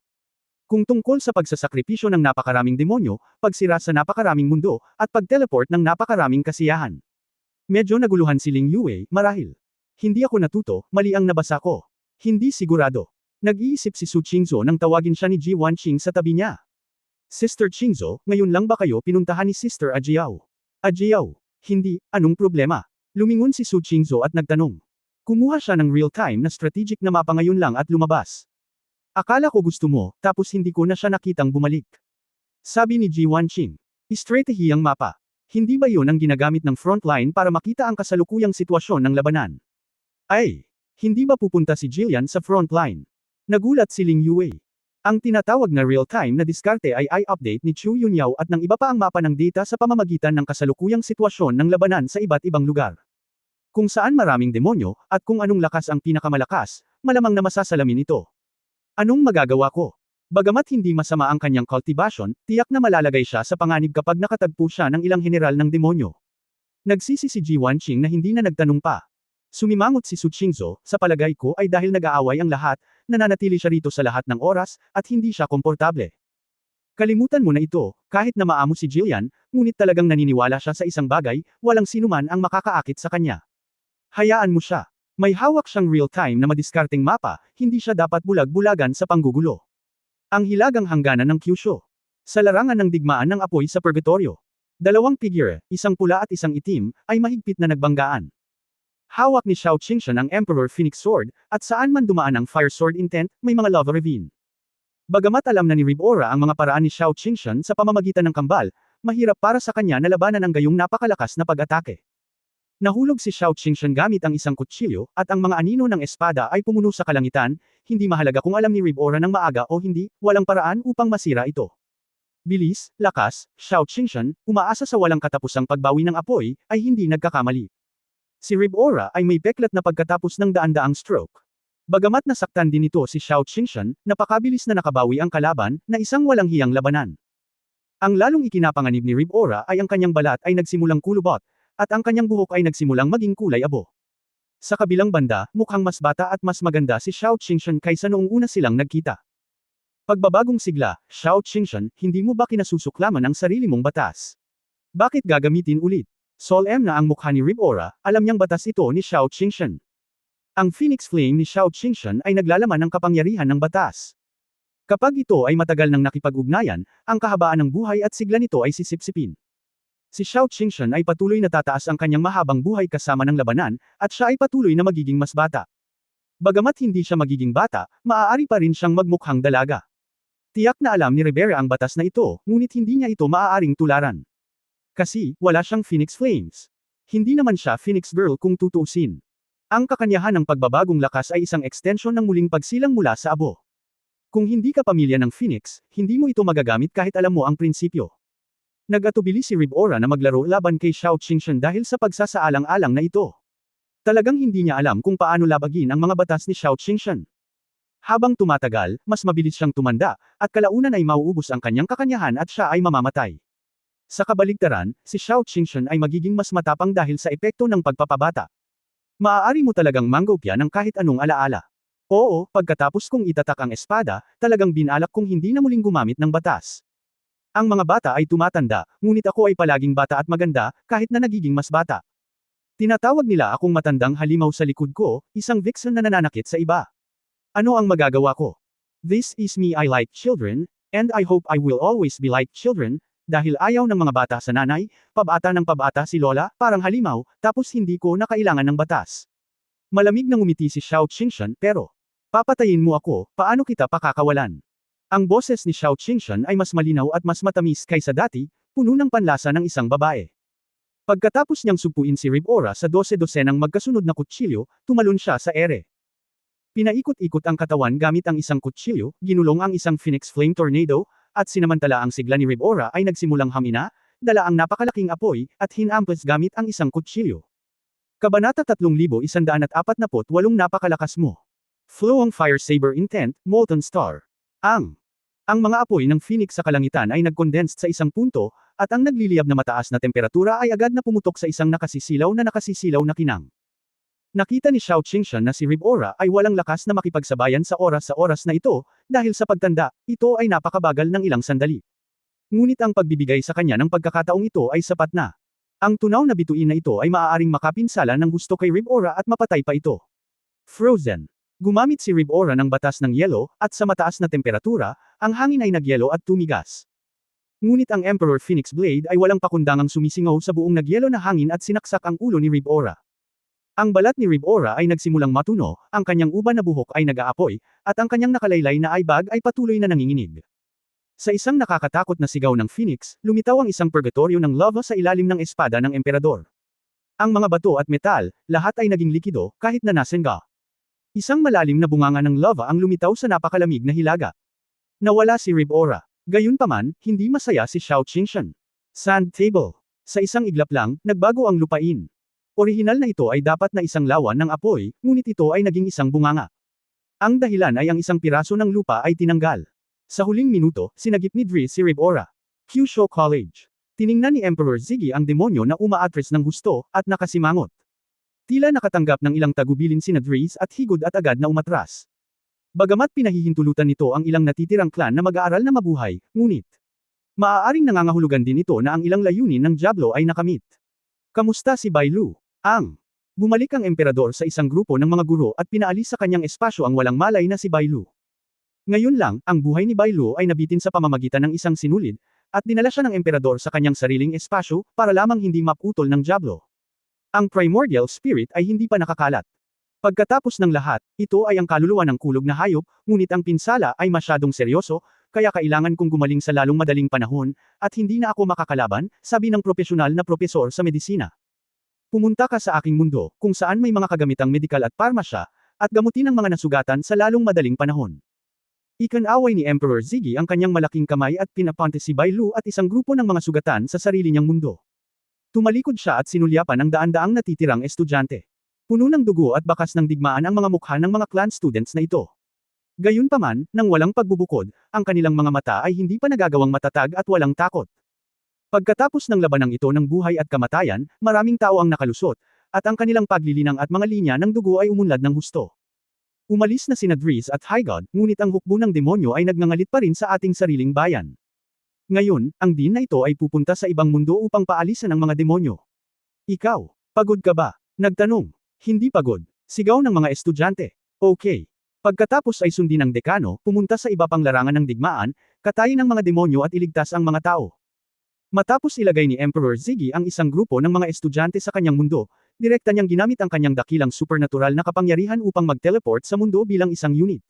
Kung tungkol sa pagsasakripisyo ng napakaraming demonyo, pagsira sa napakaraming mundo, at pag-teleport ng napakaraming kasiyahan. Medyo naguluhan si Ling Yue, marahil. Hindi ako natuto, mali ang nabasa ko. Hindi sigurado. Nag-iisip si Su Qingzhou nang tawagin siya ni Ji Wanqing sa tabi niya. Sister Qingzhou, ngayon lang ba kayo pinuntahan ni Sister Ajiao? Ajiao. Hindi, anong problema? Lumingon si Su Qingzhou at nagtanong. Kumuha siya ng real-time na strategic na mapa ngayon lang at lumabas. Akala ko gusto mo, tapos hindi ko na siya nakitang bumalik. Sabi ni Ji Wanqing. Estratehiyang mapa. Hindi ba yun ang ginagamit ng frontline para makita ang kasalukuyang sitwasyon ng labanan? Ay, hindi ba pupunta si Jillian sa frontline? Nagulat si Ling Yue. Ang tinatawag na real-time na diskarte ay i-update ni Chu Yunyao at ng iba pa ang mapa ng data sa pamamagitan ng kasalukuyang sitwasyon ng labanan sa iba't ibang lugar. Kung saan maraming demonyo, at kung anong lakas ang pinakamalakas, malamang na masasalamin ito. Anong magagawa ko? Bagamat hindi masama ang kanyang cultivation, tiyak na malalagay siya sa panganib kapag nakatagpo siya ng ilang general ng demonyo. Nagsisi si Ji Wanqing na hindi na nagtanong pa. Sumimangot si Su Qingzhou, sa palagay ko ay dahil nag-aaway ang lahat, nananatili siya rito sa lahat ng oras, at hindi siya komportable. Kalimutan mo na ito, kahit na maamo si Jillian, ngunit talagang naniniwala siya sa isang bagay, walang sinuman ang makakaakit sa kanya. Hayaan mo siya. May hawak siyang real-time na madiskarteng mapa, hindi siya dapat bulag-bulagan sa panggugulo. Ang hilagang hangganan ng Kyushu. Sa larangan ng digmaan ng apoy sa purgatorio. Dalawang figure, isang pula at isang itim, ay mahigpit na nagbanggaan. Hawak ni Xiao Qingshan ang Emperor Phoenix Sword, at saan man dumaan ang Fire Sword Intent, may mga love ravine. Bagamat alam na ni Rib Aura ang mga paraan ni Xiao Qingshan sa pamamagitan ng kambal, mahirap para sa kanya na labanan ang gayong napakalakas na pag-atake. Nahulog si Xiao Qingshan gamit ang isang kutsilyo, at ang mga anino ng espada ay pumuno sa kalangitan, hindi mahalaga kung alam ni Rib Aura ng maaga o hindi, walang paraan upang masira ito. Bilis, lakas, Xiao Qingshan, umaasa sa walang katapusang pagbawi ng apoy, ay hindi nagkakamali. Si Rib Aura ay may peklat na pagkatapos ng daan-daang stroke. Bagamat nasaktan din ito si Xiao Qingshan, napakabilis na nakabawi ang kalaban, na isang walang hiyang labanan. Ang lalong ikinapanganib ni Rib Aura ay ang kanyang balat ay nagsimulang kulubot, at ang kanyang buhok ay nagsimulang maging kulay abo. Sa kabilang banda, mukhang mas bata at mas maganda si Xiao Qingshan kaysa noong una silang nagkita. Pagbabagong sigla, Xiao Qingshan, hindi mo ba kinasusuklaman ang sarili mong batas? Bakit gagamitin ulit? Solemn na ang mukha ni Ribora, alam niyang batas ito ni Xiao Qingshan. Ang Phoenix Flame ni Xiao Qingshan ay naglalaman ng kapangyarihan ng batas. Kapag ito ay matagal nang nakipag-ugnayan, ang kahabaan ng buhay at sigla nito ay sisipsipin. Si Xiao Qingshan ay patuloy na tataas ang kanyang mahabang buhay kasama ng labanan, at siya ay patuloy na magiging mas bata. Bagamat hindi siya magiging bata, maaari pa rin siyang magmukhang dalaga. Tiyak na alam ni Rivera ang batas na ito, ngunit hindi niya ito maaaring tularan. Kasi, wala siyang Phoenix Flames. Hindi naman siya Phoenix Girl kung tutuusin. Ang kakanyahan ng pagbabagong lakas ay isang extension ng muling pagsilang mula sa abo. Kung hindi ka pamilya ng Phoenix, hindi mo ito magagamit kahit alam mo ang prinsipyo. Nag-atubili si Ribora na maglaro laban kay Xiao Qingshan dahil sa pagsasaalang-alang na ito. Talagang hindi niya alam kung paano labagin ang mga batas ni Xiao Qingshan. Habang tumatagal, mas mabilis siyang tumanda, at kalaunan ay mauubos ang kanyang kakanyahan at siya ay mamamatay. Sa kabaligtaran, si Xiao Qingshan ay magiging mas matapang dahil sa epekto ng pagpapabata. Maaari mo talagang manggopya ng kahit anong alaala. Oo, pagkatapos kong itatak ang espada, talagang binalak kong hindi na muling gumamit ng batas. Ang mga bata ay tumatanda, ngunit ako ay palaging bata at maganda, kahit na nagiging mas bata. Tinatawag nila akong matandang halimaw sa likod ko, isang vixen na nananakit sa iba. Ano ang magagawa ko? This is me. I like children, and I hope I will always be like children, dahil ayaw ng mga bata sa nanay, pabata ng pabata si Lola, parang halimaw, tapos hindi ko na kailangan ng batas. Malamig na ngumiti si Xiao Qingshan pero, papatayin mo ako, paano kita pakakawalan? Ang boses ni Xiao Qingshan ay mas malinaw at mas matamis kaysa dati, puno ng panlasa ng isang babae. Pagkatapos niyang sugpuin si Ribora sa 12-dosenang magkasunod na kutsilyo, tumalon siya sa ere. Pinaikot-ikot ang katawan gamit ang isang kutsilyo, ginulong ang isang Phoenix Flame Tornado, at sinamantala ang sigla ni Ribora ay nagsimulang hamina, dala ang napakalaking apoy, at hinampes gamit ang isang kutsilyo. Kabanata 3148 Napakalakas mo. Flowing Fire Saber Intent, Molten Star. Ang mga apoy ng Phoenix sa kalangitan ay nag-condensed sa isang punto, at ang nagliliyab na mataas na temperatura ay agad na pumutok sa isang nakasisilaw na kinang. Nakita ni Xiao Qingshan na si Ribora ay walang lakas na makipagsabayan sa oras na ito, dahil sa pagtanda, ito ay napakabagal ng ilang sandali. Ngunit ang pagbibigay sa kanya ng pagkakataong ito ay sapat na. Ang tunaw na bituin na ito ay maaaring makapinsala ng gusto kay Ribora at mapatay pa ito. Frozen. Gumamit si Ribora ng batas ng yelo, at sa mataas na temperatura, ang hangin ay nagyelo at tumigas. Ngunit ang Emperor Phoenix Blade ay walang pakundangang sumisingaw sa buong nagyelo na hangin at sinaksak ang ulo ni Ribora. Ang balat ni Ribora ay nagsimulang matuno, ang kanyang uban na buhok ay nag-aapoy, at ang kanyang nakalaylay na eyebag ay patuloy na nanginginig. Sa isang nakakatakot na sigaw ng Phoenix, lumitaw ang isang purgatorio ng lava sa ilalim ng espada ng emperador. Ang mga bato at metal, lahat ay naging likido, kahit na nasenga. Isang malalim na bunganga ng lava ang lumitaw sa napakalamig na hilaga. Nawala si Ribora. Gayunpaman, hindi masaya si Xiao Qingshan. Sand table. Sa isang iglap lang, nagbago ang lupain. Orihinal na ito ay dapat na isang lawan ng apoy, ngunit ito ay naging isang bunganga. Ang dahilan ay ang isang piraso ng lupa ay tinanggal. Sa huling minuto, sinagip ni Dries si Ribora. Kyushu College. Tiningnan ni Emperor Ziggy ang demonyo na umaatres ng gusto, at nakasimangot. Tila nakatanggap ng ilang tagubilin sina Dries at higod at agad na umatras. Bagamat pinahihintulutan nito ang ilang natitirang clan na mag-aaral na mabuhay, ngunit maaaring nangangahulugan din ito na ang ilang layunin ng Diablo ay nakamit. Kamusta si Bailu? Bumalik ang emperador sa isang grupo ng mga guro at pinaalis sa kanyang espasyo ang walang malay na si Bailu. Ngayon lang, ang buhay ni Bailu ay nabitin sa pamamagitan ng isang sinulid, at dinala siya ng emperador sa kanyang sariling espasyo, para lamang hindi maputol ng Diablo. Ang primordial spirit ay hindi pa nakakalat. Pagkatapos ng lahat, ito ay ang kaluluwa ng kulog na hayop, ngunit ang pinsala ay masyadong seryoso, kaya kailangan kong gumaling sa lalong madaling panahon, at hindi na ako makakalaban, sabi ng profesional na propesor sa medisina. Pumunta ka sa aking mundo, kung saan may mga kagamitang medikal at parmasya, at gamutin ang mga nasugatan sa lalong madaling panahon. Ikinaway ni Emperor Ziggy ang kanyang malaking kamay at pinapante si Bailu at isang grupo ng mga sugatan sa sarili niyang mundo. Tumalikod siya at sinulyapan ang daan-daang natitirang estudyante. Puno ng dugo at bakas ng digmaan ang mga mukha ng mga clan students na ito. Gayunpaman, nang walang pagbubukod, ang kanilang mga mata ay hindi pa nagagawang matatag at walang takot. Pagkatapos ng labanang ito ng buhay at kamatayan, maraming tao ang nakalusot, at ang kanilang paglilinang at mga linya ng dugo ay umunlad ng husto. Umalis na sina Dries at Hygod, ngunit ang hukbo ng demonyo ay nagngangalit pa rin sa ating sariling bayan. Ngayon, ang din na ito ay pupunta sa ibang mundo upang paalisan ang mga demonyo. Ikaw, pagod ka ba? Nagtanong. Hindi pagod. Sigaw ng mga estudyante. Okay. Pagkatapos ay sundin ng dekano, pumunta sa iba pang larangan ng digmaan, katayin ng mga demonyo at iligtas ang mga tao. Matapos ilagay ni Emperor Ziggy ang isang grupo ng mga estudyante sa kanyang mundo, direkta niyang ginamit ang kanyang dakilang supernatural na kapangyarihan upang mag-teleport sa mundo bilang isang unit.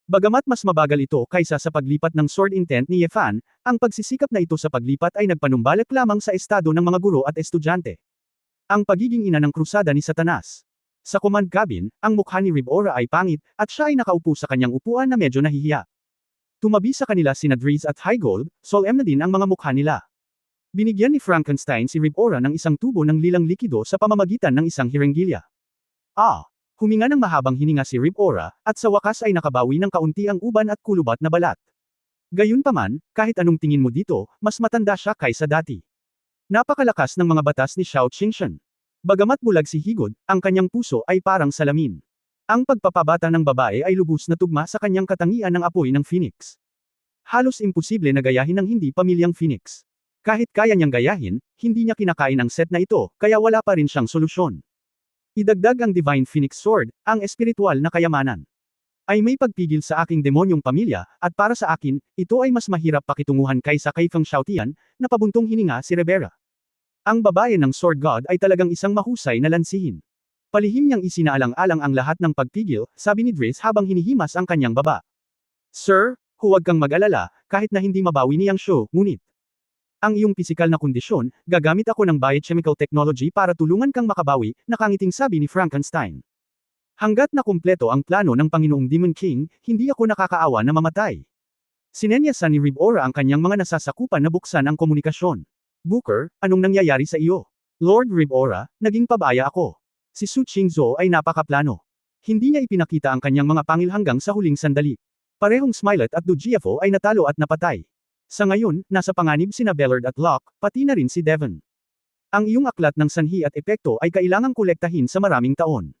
Bagamat mas mabagal ito kaysa sa paglipat ng Sword Intent ni Yefan, ang pagsisikap na ito sa paglipat ay nagpanumbalik lamang sa estado ng mga guro at estudyante. Ang pagiging ina ng krusada ni Satanas. Sa command cabin, ang mukha ni Ribora ay pangit, at siya ay nakaupo sa kanyang upuan na medyo nahihiya. Tumabi sa kanila sina Dries at Highgold, solemn na din ang mga mukha nila. Binigyan ni Frankenstein si Ribora ng isang tubo ng lilang likido sa pamamagitan ng isang hirenggilya. Huminga ng mahabang hininga si Ribora, at sa wakas ay nakabawi ng kaunti ang uban at kulubat na balat. Gayunpaman, kahit anong tingin mo dito, mas matanda siya kaysa dati. Napakalakas ng mga batas ni Xiao Qingshan. Bagamat bulag si Higod, ang kanyang puso ay parang salamin. Ang pagpapabata ng babae ay lubos na tugma sa kanyang katangian ng apoy ng Phoenix. Halos imposible na gayahin ng hindi pamilyang Phoenix. Kahit kaya niyang gayahin, hindi niya kinakain ang set na ito, kaya wala pa rin siyang solusyon. Idagdag ang Divine Phoenix Sword, ang espiritual na kayamanan. Ay may pagpigil sa aking demonyong pamilya, at para sa akin, ito ay mas mahirap pakitunguhan kaysa kay Feng Xiaotian, na pabuntong hininga si Rivera. Ang babae ng Sword God ay talagang isang mahusay na lansihin. Palihim niyang isinaalang-alang ang lahat ng pagpigil, sabi ni Dries habang hinihimas ang kanyang baba. Sir, huwag kang mag-alala, kahit na hindi mabawi niyang show, ngunit ang iyong pisikal na kondisyon, gagamit ako ng biochemical technology para tulungan kang makabawi, nakangiting sabi ni Frankenstein. Hanggat na kumpleto ang plano ng Panginoong Demon King, hindi ako nakakaawa na mamatay. Sinenyasan ni Ribora ang kanyang mga nasasakupan na buksan ang komunikasyon. Booker, anong nangyayari sa iyo? Lord Ribora, naging pabaya ako. Si Su Qingzhou ay napakaplano. Hindi niya ipinakita ang kanyang mga pangil hanggang sa huling sandali. Parehong Smilet at Du Jiafo ay natalo at napatay. Sa ngayon, nasa panganib sina Bellard at Locke, pati na rin si Devon. Ang iyong aklat ng sanhi at epekto ay kailangang kolektahin sa maraming taon.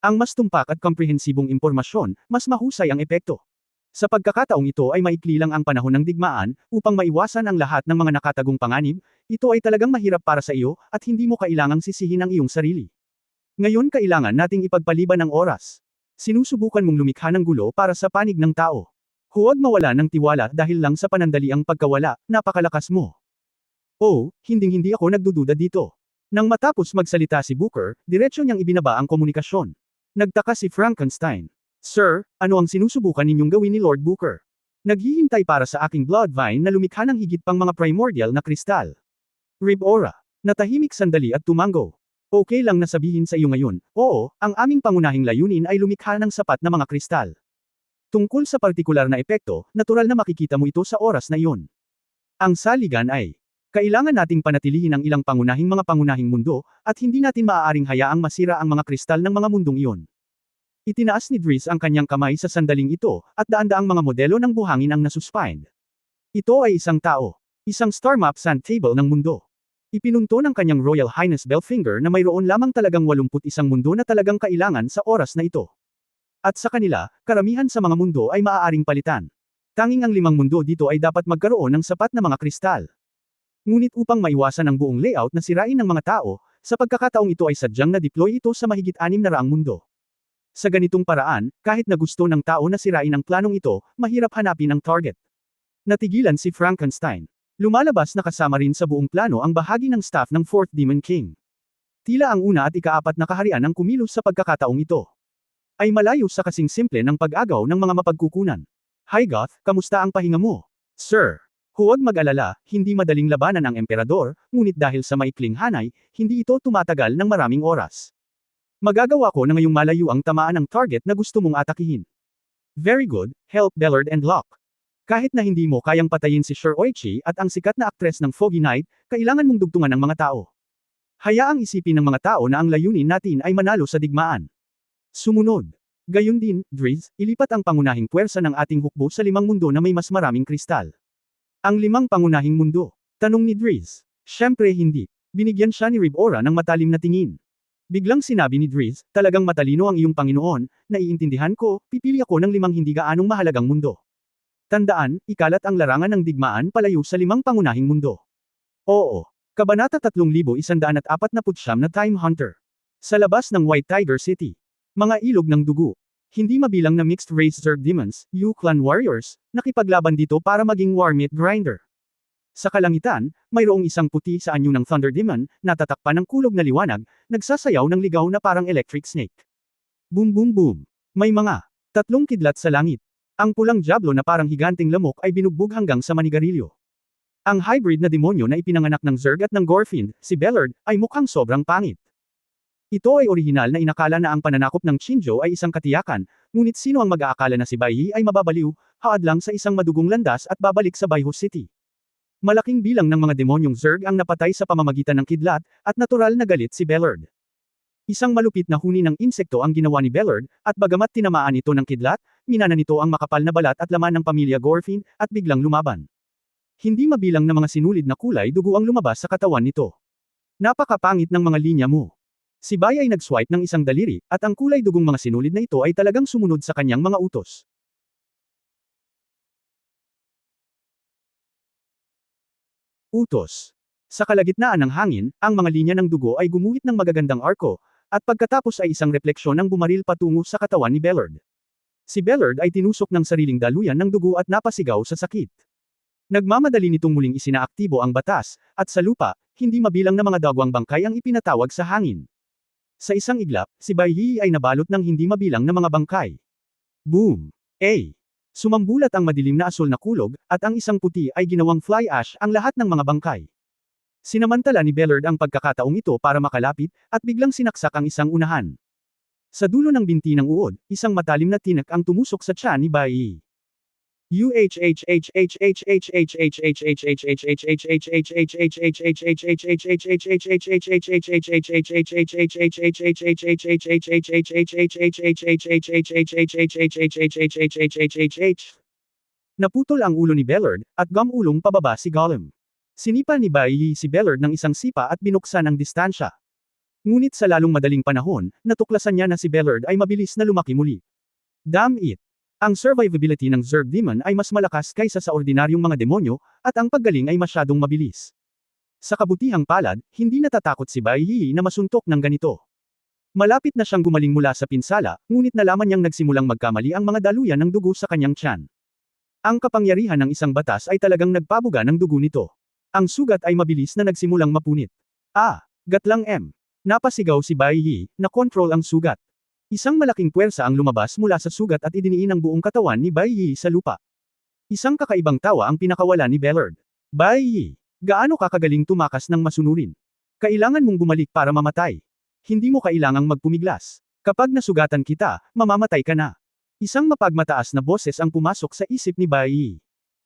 Ang mas tumpak at komprehensibong impormasyon, mas mahusay ang epekto. Sa pagkakataong ito ay maikli lang ang panahon ng digmaan, upang maiwasan ang lahat ng mga nakatagong panganib, ito ay talagang mahirap para sa iyo, at hindi mo kailangang sisihin ang iyong sarili. Ngayon kailangan nating ipagpaliban ang oras. Sinusubukan mong lumikha ng gulo para sa panig ng tao. Huwag mawala ng tiwala dahil lang sa panandaliang pagkawala, napakalakas mo. Hinding-hindi ako nagdududa dito. Nang matapos magsalita si Booker, diretsyo niyang ibinaba ang komunikasyon. Nagtaka si Frankenstein. Sir, ano ang sinusubukan ninyong gawin ni Lord Booker? Naghihintay para sa aking blood vine na lumikha ng higit pang mga primordial na kristal. Ribora. Natahimik sandali at tumango. Okay lang na sabihin sa iyo ngayon, oo, ang aming pangunahing layunin ay lumikha ng sapat na mga kristal. Tungkol sa partikular na epekto, natural na makikita mo ito sa oras na iyon. Ang saligan ay, kailangan nating panatilihin ang ilang pangunahing mundo, at hindi natin maaaring hayaang masira ang mga kristal ng mga mundong iyon. Itinaas ni Dries ang kanyang kamay sa sandaling ito, at daan-daang mga modelo ng buhangin ang nasuspend. Ito ay isang tao. Isang star map sand table ng mundo. Ipinunto ng kanyang Royal Highness Belfinger na mayroon lamang talagang 81 mundo na talagang kailangan sa oras na ito. At sa kanila, karamihan sa mga mundo ay maaaring palitan. Tanging ang 5 mundo dito ay dapat magkaroon ng sapat na mga kristal. Ngunit upang maiwasan ang buong layout na sirain ng mga tao, sa pagkakataong ito ay sadyang na-deploy ito sa mahigit 600 mundo. Sa ganitong paraan, kahit na gusto ng tao na sirain ang planong ito, mahirap hanapin ang target. Natigilan si Frankenstein. Lumalabas na kasama rin sa buong plano ang bahagi ng staff ng 4th Demon King. Tila ang una at ika-4 na kaharian ang kumilos sa pagkakataong ito. Ay malayo sa kasing simple ng pag-agaw ng mga mapagkukunan. Highgoth, kamusta ang pahinga mo? Sir. Huwag mag-alala, hindi madaling labanan ang emperador, ngunit dahil sa maikling hanay, hindi ito tumatagal ng maraming oras. Magagawa ko na ngayong malayo ang tamaan ng target na gusto mong atakihin. Very good, help Bellard and Locke. Kahit na hindi mo kayang patayin si Sir Oichi at ang sikat na aktres ng Foggy Night, kailangan mong dugtungan ng mga tao. Hayaang isipin ng mga tao na ang layunin natin ay manalo sa digmaan. Sumunod. Gayon din, Dries, ilipat ang pangunahing puwersa ng ating hukbo sa 5 mundo na may mas maraming kristal. Ang 5 pangunahing mundo? Tanong ni Dries. Siyempre hindi. Binigyan siya ni Ribora ng matalim na tingin. Biglang sinabi ni Dries, talagang matalino ang iyong Panginoon, naiintindihan ko, pipili ako ng 5 hindi gaanong mahalagang mundo. Tandaan, ikalat ang larangan ng digmaan palayo sa 5 pangunahing mundo. Oo. Kabanata 3149 na Time Hunter. Sa labas ng White Tiger City. Mga ilog ng dugo. Hindi mabilang na mixed-race Zerg demons, Yu-Clan warriors, nakipaglaban dito para maging war meat grinder. Sa kalangitan, mayroong isang puti sa anyo ng Thunder Demon, natatakpan ng kulog na liwanag, nagsasayaw ng ligaw na parang electric snake. Boom boom boom. May mga tatlong kidlat sa langit. Ang pulang diablo na parang higanting lamok ay binugbog hanggang sa manigarilyo. Ang hybrid na demonyo na ipinanganak ng Zerg at ng Gorfind, si Bellard, ay mukhang sobrang pangit. Ito ay orihinal na inakala na ang pananakop ng Chinjo ay isang katiyakan, ngunit sino ang mag-aakala na si Bai Yi ay mababaliw, haad lang sa isang madugong landas at babalik sa Baihu City. Malaking bilang ng mga demonyong Zerg ang napatay sa pamamagitan ng kidlat, at natural na galit si Bellard. Isang malupit na huni ng insekto ang ginawa ni Bellard, at bagamat tinamaan ito ng kidlat, minana nito ang makapal na balat at laman ng pamilya Gorfind, at biglang lumaban. Hindi mabilang na mga sinulid na kulay dugo ang lumabas sa katawan nito. Napakapangit ng mga linya mo. Si Bai ay nag-swipe ng isang daliri, at ang kulay dugong mga sinulid na ito ay talagang sumunod sa kanyang mga utos. Utos. Sa kalagitnaan ng hangin, ang mga linya ng dugo ay gumuhit ng magagandang arko, at pagkatapos ay isang refleksyon ng bumaril patungo sa katawan ni Bellard. Si Bellard ay tinusok ng sariling daluyan ng dugo at napasigaw sa sakit. Nagmamadali nitong muling isinaaktibo ang batas, at sa lupa, hindi mabilang na mga dagwang bangkay ang ipinatawag sa hangin. Sa isang iglap, si Bai Yi ay nabalot ng hindi mabilang na mga bangkay. Boom! Sumambulat ang madilim na asul na kulog, at ang isang puti ay ginawang fly ash ang lahat ng mga bangkay. Sinamantala ni Bellard ang pagkakataong ito para makalapit, at biglang sinaksak ang isang unahan. Sa dulo ng binti ng uod, isang matalim na tinak ang tumusok sa tiyan ni Bai Yi. Naputol ang ulo ni Bellard, at gumulong pababa si Gollum. Sinipa ni Bai Yi si Bellard ng isang sipa at binuksan ang distansya. Ngunit sa lalong madaling panahon, natuklasan niya na si Bellard ay mabilis na lumaki muli. Damn it! Ang survivability ng Zerg Demon ay mas malakas kaysa sa ordinaryong mga demonyo, at ang paggaling ay masyadong mabilis. Sa kabutihang palad, hindi natatakot si Bai Yi na masuntok ng ganito. Malapit na siyang gumaling mula sa pinsala, ngunit nalaman niyang nagsimulang magkamali ang mga daluyan ng dugo sa kanyang tiyan. Ang kapangyarihan ng isang batas ay talagang nagpabuga ng dugo nito. Ang sugat ay mabilis na nagsimulang mapunit. Gatlang M. Napasigaw si Bai Yi, na control ang sugat. Isang malaking puwersa ang lumabas mula sa sugat at idiniin ang buong katawan ni Bai Yi sa lupa. Isang kakaibang tawa ang pinakawala ni Bellard. Bai Yi, gaano ka kagaling tumakas ng masunurin? Kailangan mong bumalik para mamatay. Hindi mo kailangang magpumiglas. Kapag nasugatan kita, mamamatay ka na. Isang mapagmataas na boses ang pumasok sa isip ni Bai Yi.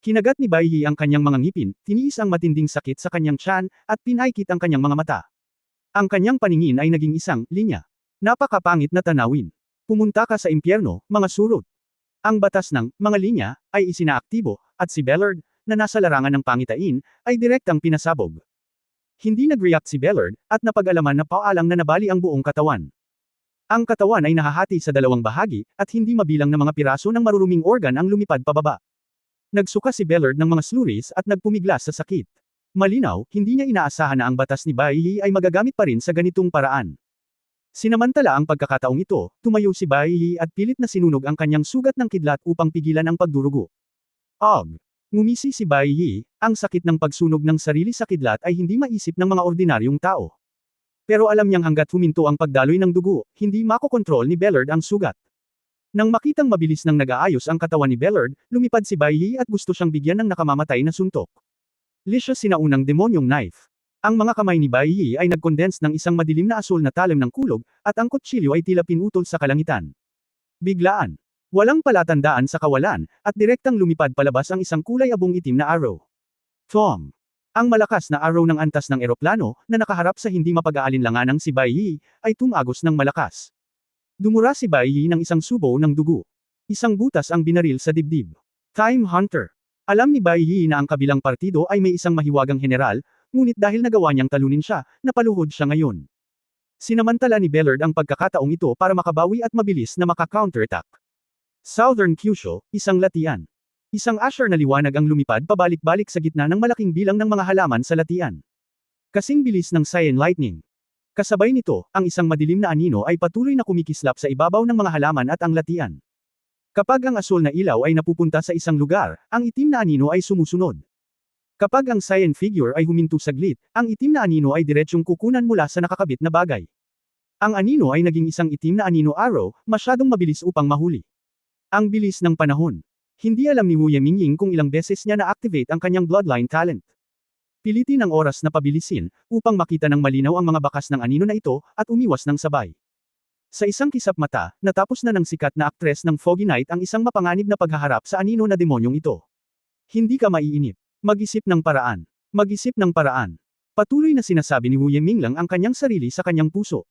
Kinagat ni Bai Yi ang kanyang mga ngipin, tiniis ang matinding sakit sa kanyang tiyan, at pinaikit ang kanyang mga mata. Ang kanyang paningin ay naging isang linya. Napakapangit na tanawin. Pumunta ka sa impyerno, mga surot. Ang batas ng mga linya ay isinaaktibo, at si Bellard, na nasa larangan ng pangitain, ay direktang pinasabog. Hindi nag-react si Bellard, at napag-alaman na paalang na nabali ang buong katawan. Ang katawan ay nahahati sa dalawang bahagi, at hindi mabilang na mga piraso ng maruruming organ ang lumipad pababa. Nagsuka si Bellard ng mga slurries at nagpumiglas sa sakit. Malinaw, hindi niya inaasahan na ang batas ni Bai Yi ay magagamit pa rin sa ganitong paraan. Sinamantala ang pagkakataong ito, tumayo si Bai Yi at pilit na sinunog ang kanyang sugat ng kidlat upang pigilan ang pagdurugo. Ngumisi si Bai Yi, ang sakit ng pagsunog ng sarili sa kidlat ay hindi maisip ng mga ordinaryong tao. Pero alam niyang hanggat huminto ang pagdaloy ng dugo, hindi makokontrol ni Bellard ang sugat. Nang makitang mabilis nang nag-aayos ang katawan ni Bellard, lumipad si Bai Yi at gusto siyang bigyan ng nakamamatay na suntok. Lisya sinaunang demonyong knife. Ang mga kamay ni Bai Yi ay nag-condense ng isang madilim na asul na talim ng kulog, at ang kutsilyo ay tila pinutol sa kalangitan. Biglaan. Walang palatandaan sa kawalan, at direktang lumipad palabas ang isang kulay abong itim na arrow. Tom. Ang malakas na arrow ng antas ng eroplano, na nakaharap sa hindi mapag-aalinlanganang si Bai Yi, ay tumagos ng malakas. Dumura si Bai Yi ng isang subo ng dugo. Isang butas ang binaril sa dibdib. Time Hunter. Alam ni Bai Yi na ang kabilang partido ay may isang mahiwagang general, ngunit dahil nagawa niyang talunin siya, napaluhod siya ngayon. Sinamantala ni Bellard ang pagkakataong ito para makabawi at mabilis na maka-counterattack. Southern Kyushu, isang latian. Isang asher na liwanag ang lumipad pabalik-balik sa gitna ng malaking bilang ng mga halaman sa latian. Kasing bilis ng Cyan Lightning. Kasabay nito, ang isang madilim na anino ay patuloy na kumikislap sa ibabaw ng mga halaman at ang latian. Kapag ang asul na ilaw ay napupunta sa isang lugar, ang itim na anino ay sumusunod. Kapag ang cyan figure ay huminto saglit, ang itim na anino ay diretsyong kukunan mula sa nakakabit na bagay. Ang anino ay naging isang itim na anino arrow, masyadong mabilis upang mahuli. Ang bilis ng panahon. Hindi alam ni Wu Yemingying kung ilang beses niya na-activate ang kanyang bloodline talent. Pilitin ang oras na pabilisin, upang makita ng malinaw ang mga bakas ng anino na ito, at umiwas ng sabay. Sa isang kisap mata, natapos na ng sikat na aktres ng Foggy Night ang isang mapanganib na paghaharap sa anino na demonyong ito. Hindi ka maiinip. Mag-isip ng paraan. Mag-isip ng paraan. Patuloy na sinasabi ni Wu Yeminglang ang kanyang sarili sa kanyang puso.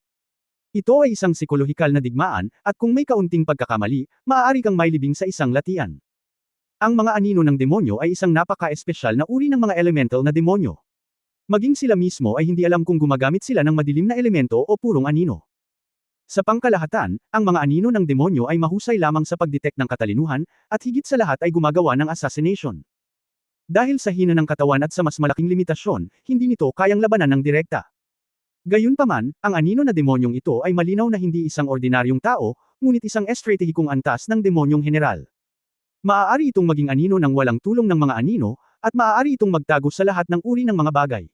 Ito ay isang psikolohikal na digmaan, at kung may kaunting pagkakamali, maaari kang mailibing sa isang latian. Ang mga anino ng demonyo ay isang napaka-espesyal na uri ng mga elemental na demonyo. Maging sila mismo ay hindi alam kung gumagamit sila ng madilim na elemento o purong anino. Sa pangkalahatan, ang mga anino ng demonyo ay mahusay lamang sa pagdetect ng katalinuhan, at higit sa lahat ay gumagawa ng assassination. Dahil sa hina ng katawan at sa mas malaking limitasyon, hindi nito kayang labanan ng direkta. Gayunpaman, ang anino na demonyong ito ay malinaw na hindi isang ordinaryong tao, ngunit isang estratehikong antas ng demonyong general. Maaari itong maging anino ng walang tulong ng mga anino, at maaari itong magtago sa lahat ng uri ng mga bagay.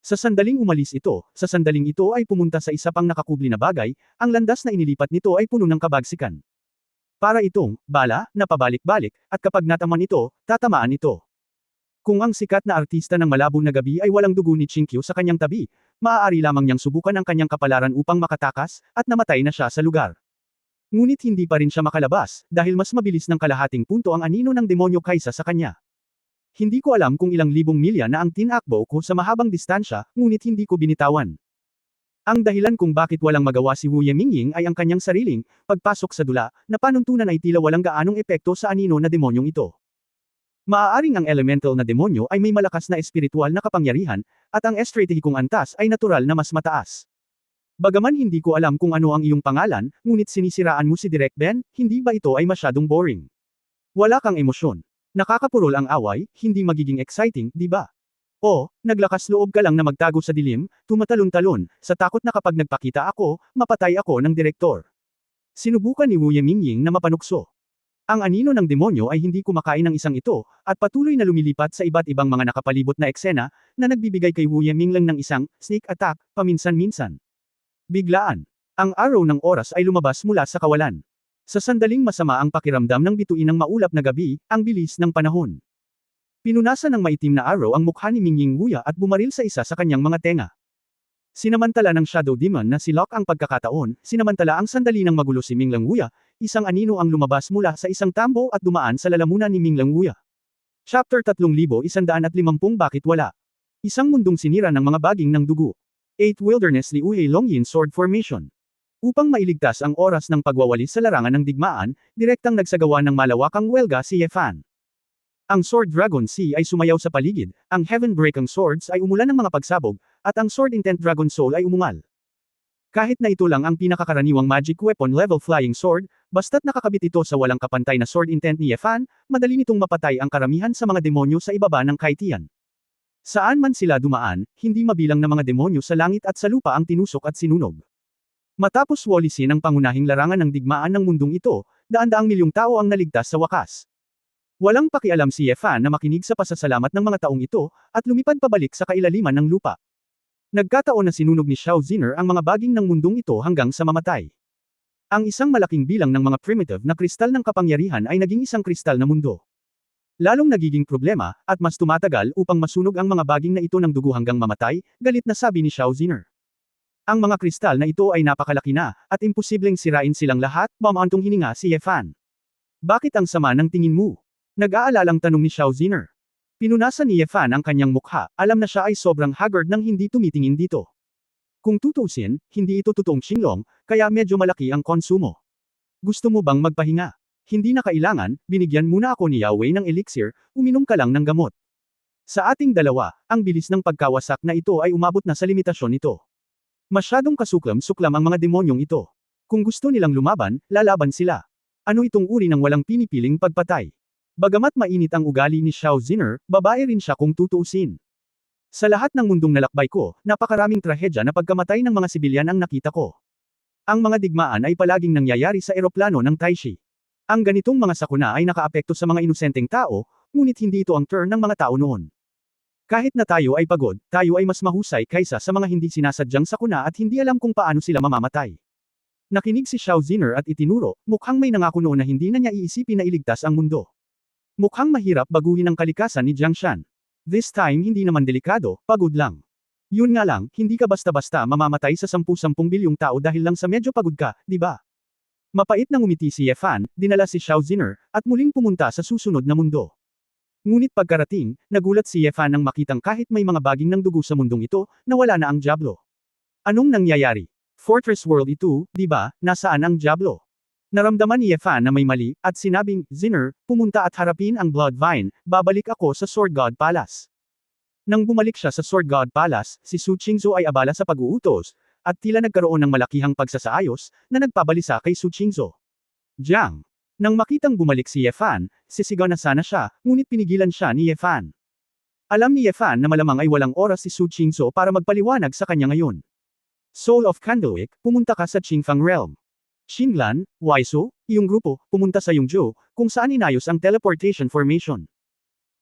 Sa sandaling umalis ito, sa sandaling ito ay pumunta sa isa pang nakakubli na bagay, ang landas na inilipat nito ay puno ng kabagsikan. Para itong, bala, na pabalik-balik, at kapag nataman ito, tatamaan ito. Kung ang sikat na artista ng malabong na gabi ay walang dugo ni Chinkyu sa kanyang tabi, maaari lamang niyang subukan ang kanyang kapalaran upang makatakas, at namatay na siya sa lugar. Ngunit hindi pa rin siya makalabas, dahil mas mabilis ng kalahating punto ang anino ng demonyo kaysa sa kanya. Hindi ko alam kung ilang libong milya na ang tinakbo ko sa mahabang distansya, ngunit hindi ko binitawan. Ang dahilan kung bakit walang magawa si Wu Yemingying ay ang kanyang sariling pagpasok sa dula, na panuntunan ay tila walang gaanong epekto sa anino na demonyong ito. Maaaring ang elemental na demonyo ay may malakas na espiritual na kapangyarihan, at ang estratehikong antas ay natural na mas mataas. Bagaman hindi ko alam kung ano ang iyong pangalan, ngunit sinisiraan mo si Direk Ben, hindi ba ito ay masyadong boring? Wala kang emosyon. Nakakapurol ang away, hindi magiging exciting, di ba? O, naglakas loob ka lang na magtago sa dilim, tumatalon-talon, sa takot na kapag nagpakita ako, mapatay ako ng direktor. Sinubukan ni Wu Yemingying na mapanukso. Ang anino ng demonyo ay hindi kumakain ng isang ito, at patuloy na lumilipat sa iba't ibang mga nakapalibot na eksena, na nagbibigay kay Wu Yeminglang ng isang sneak attack, paminsan-minsan. Biglaan. Ang araw ng oras ay lumabas mula sa kawalan. Sa sandaling masama ang pakiramdam ng bituin ng maulap na gabi, ang bilis ng panahon. Pinunasan ng maitim na araw ang mukha ni Mingying Wuya at bumaril sa isa sa kanyang mga tenga. Sinamantala ng Shadow Demon na si Locke ang pagkakataon, sinamantala ang sandali ng magulo si Minglang Wuya, isang anino ang lumabas mula sa isang tambo at dumaan sa lalamunan ni Minglang Wuya. Chapter 3150 Bakit wala? Isang mundong sinira ng mga baging ng dugo. 8 Wilderness Li Uhe Longyin Sword Formation. Upang mailigtas ang oras ng pagwawalis sa larangan ng digmaan, direktang nagsagawa ng malawakang welga si Ye Fan. Ang Sword Dragon Sea ay sumayaw sa paligid, ang Heaven Breaking Swords ay umulan ng mga pagsabog, at ang Sword Intent Dragon Soul ay umungal. Kahit na ito lang ang pinakakaraniwang magic weapon level flying sword, basta't nakakabit ito sa walang kapantay na Sword Intent ni Ye Fan, madali nitong mapatay ang karamihan sa mga demonyo sa ibaba ng kaitian. Saan man sila dumaan, hindi mabilang na mga demonyo sa langit at sa lupa ang tinusok at sinunog. Matapos walisin ang pangunahing larangan ng digmaan ng mundong ito, daan-daang milyong tao ang naligtas sa wakas. Walang pakialam si Ye Fan na makinig sa pasasalamat ng mga taong ito, at lumipad pabalik sa kailaliman ng lupa. Nagkataon na sinunog ni Xiao Ziner ang mga baging ng mundong ito hanggang sa mamatay. Ang isang malaking bilang ng mga primitive na kristal ng kapangyarihan ay naging isang kristal na mundo. Lalong nagiging problema, at mas tumatagal upang masunog ang mga baging na ito ng dugo hanggang mamatay, galit na sabi ni Xiao Ziner. Ang mga kristal na ito ay napakalaki na, at imposibleng sirain silang lahat, mamantong hininga si Ye Fan. Bakit ang sama ng tingin mo? Nag-aalalang tanong ni Xiao Ziner. Pinunasan ni Ye Fan ang kanyang mukha, alam na siya ay sobrang haggard nang hindi tumitingin dito. Kung tutuusin, hindi ito totoong Xinglong, kaya medyo malaki ang konsumo. Gusto mo bang magpahinga? Hindi na kailangan, binigyan muna ako ni Yao Wei ng elixir, uminom ka lang ng gamot. Sa ating dalawa, ang bilis ng pagkawasak na ito ay umabot na sa limitasyon nito. Masyadong kasuklam-suklam ang mga demonyong ito. Kung gusto nilang lumaban, lalaban sila. Ano itong uri ng walang pinipiling pagpatay? Bagamat mainit ang ugali ni Xiao Ziner, babae rin siya kung tutuusin. Sa lahat ng mundong nalakbay ko, napakaraming trahedya na pagkamatay ng mga sibilyan ang nakita ko. Ang mga digmaan ay palaging nangyayari sa eroplano ng Taishi. Ang ganitong mga sakuna ay nakaapekto sa mga inosenteng tao, ngunit hindi ito ang turn ng mga tao noon. Kahit na tayo ay pagod, tayo ay mas mahusay kaysa sa mga hindi sinasadyang sakuna at hindi alam kung paano sila mamamatay. Nakinig si Xiao Ziner at itinuro, mukhang may nangako noon na hindi na niya iisipin na iligtas ang mundo. Mukhang mahirap baguhin ang kalikasan ni Jiang Shan. This time hindi naman delikado, pagod lang. Yun nga lang, hindi ka basta-basta mamamatay sa 10-10 bilyong tao dahil lang sa medyo pagod ka, di ba? Mapait na ngumiti si Ye Fan, dinala si Xiao Ziner, at muling pumunta sa susunod na mundo. Ngunit pagkarating, nagulat si Ye Fan nang makitang kahit may mga baging ng dugo sa mundong ito, nawala na ang Diablo. Anong nangyayari? Fortress World ito, di ba, nasaan ang Diablo? Naramdaman ni Ye Fan na may mali, at sinabing, Ziner, pumunta at harapin ang Blood Vine, babalik ako sa Sword God Palace. Nang bumalik siya sa Sword God Palace, si Su Qingzhou ay abala sa pag-uutos, at tila nagkaroon ng malakihang pagsasaayos, na nagpabalisa kay Su Qingzhou. Jiang. Nang makitang bumalik si Ye Fan, sisigaw na sana siya, ngunit pinigilan siya ni Ye Fan. Alam ni Ye Fan na malamang ay walang oras si Su Qingzhou para magpaliwanag sa kanya ngayon. Soul of Candlewick, pumunta ka sa Qingfang Realm. Xinglan, Waisu, iyong grupo, pumunta sa Yongzhou, kung saan inayos ang teleportation formation.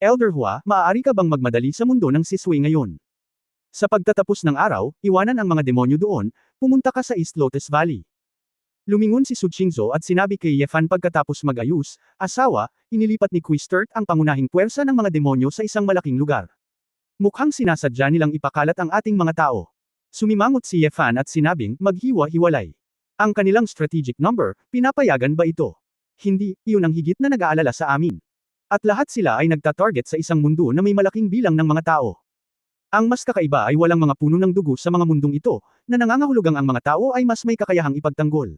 Elder Hua, maaari ka bang magmadali sa mundo ng Sisui ngayon? Sa pagtatapos ng araw, iwanan ang mga demonyo doon, pumunta ka sa East Lotus Valley. Lumingon si Su Qingzhou at sinabi kay Ye Fan pagkatapos mag-ayos, asawa, inilipat ni Quistert ang pangunahing puwersa ng mga demonyo sa isang malaking lugar. Mukhang sinasadya nilang ipakalat ang ating mga tao. Sumimangot si Ye Fan at sinabing, maghiwa-hiwalay. Ang kanilang strategic number, pinapayagan ba ito? Hindi, iyon ang higit na nag-aalala sa amin. At lahat sila ay nagta-target sa isang mundo na may malaking bilang ng mga tao. Ang mas kakaiba ay walang mga puno ng dugo sa mga mundong ito, na nangangahulugang ang mga tao ay mas may kakayahang ipagtanggol.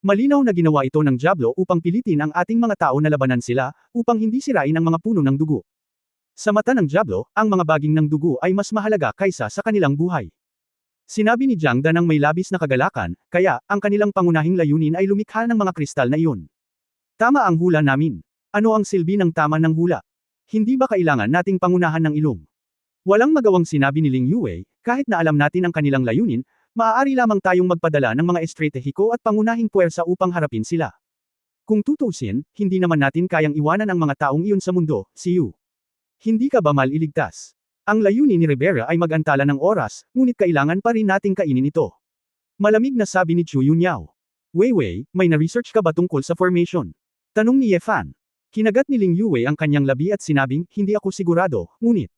Malinaw na ginawa ito ng Diablo upang pilitin ang ating mga tao na labanan sila, upang hindi sirain ang mga puno ng dugo. Sa mata ng Diablo, ang mga baging ng dugo ay mas mahalaga kaysa sa kanilang buhay. Sinabi ni Jiang Dan ng may labis na kagalakan, kaya, ang kanilang pangunahing layunin ay lumikha ng mga kristal na iyon. Tama ang hula namin. Ano ang silbi ng tama ng hula? Hindi ba kailangan nating pangunahan ng ilong? Walang magawang sinabi ni Ling Yue, kahit na alam natin ang kanilang layunin, maaari lamang tayong magpadala ng mga estratehiko at pangunahing puwersa upang harapin sila. Kung tutuusin, hindi naman natin kayang iwanan ang mga taong iyon sa mundo, si Yu. Hindi ka ba maliligtas? Ang layunin ni Rivera ay mag-antala ng oras, ngunit kailangan pa rin nating kainin ito. Malamig na sabi ni Chu Yunyao. Weiwei, may na-research ka ba tungkol sa formation? Tanong ni Ye Fan. Kinagat ni Ling Yue ang kanyang labi at sinabing, hindi ako sigurado, ngunit.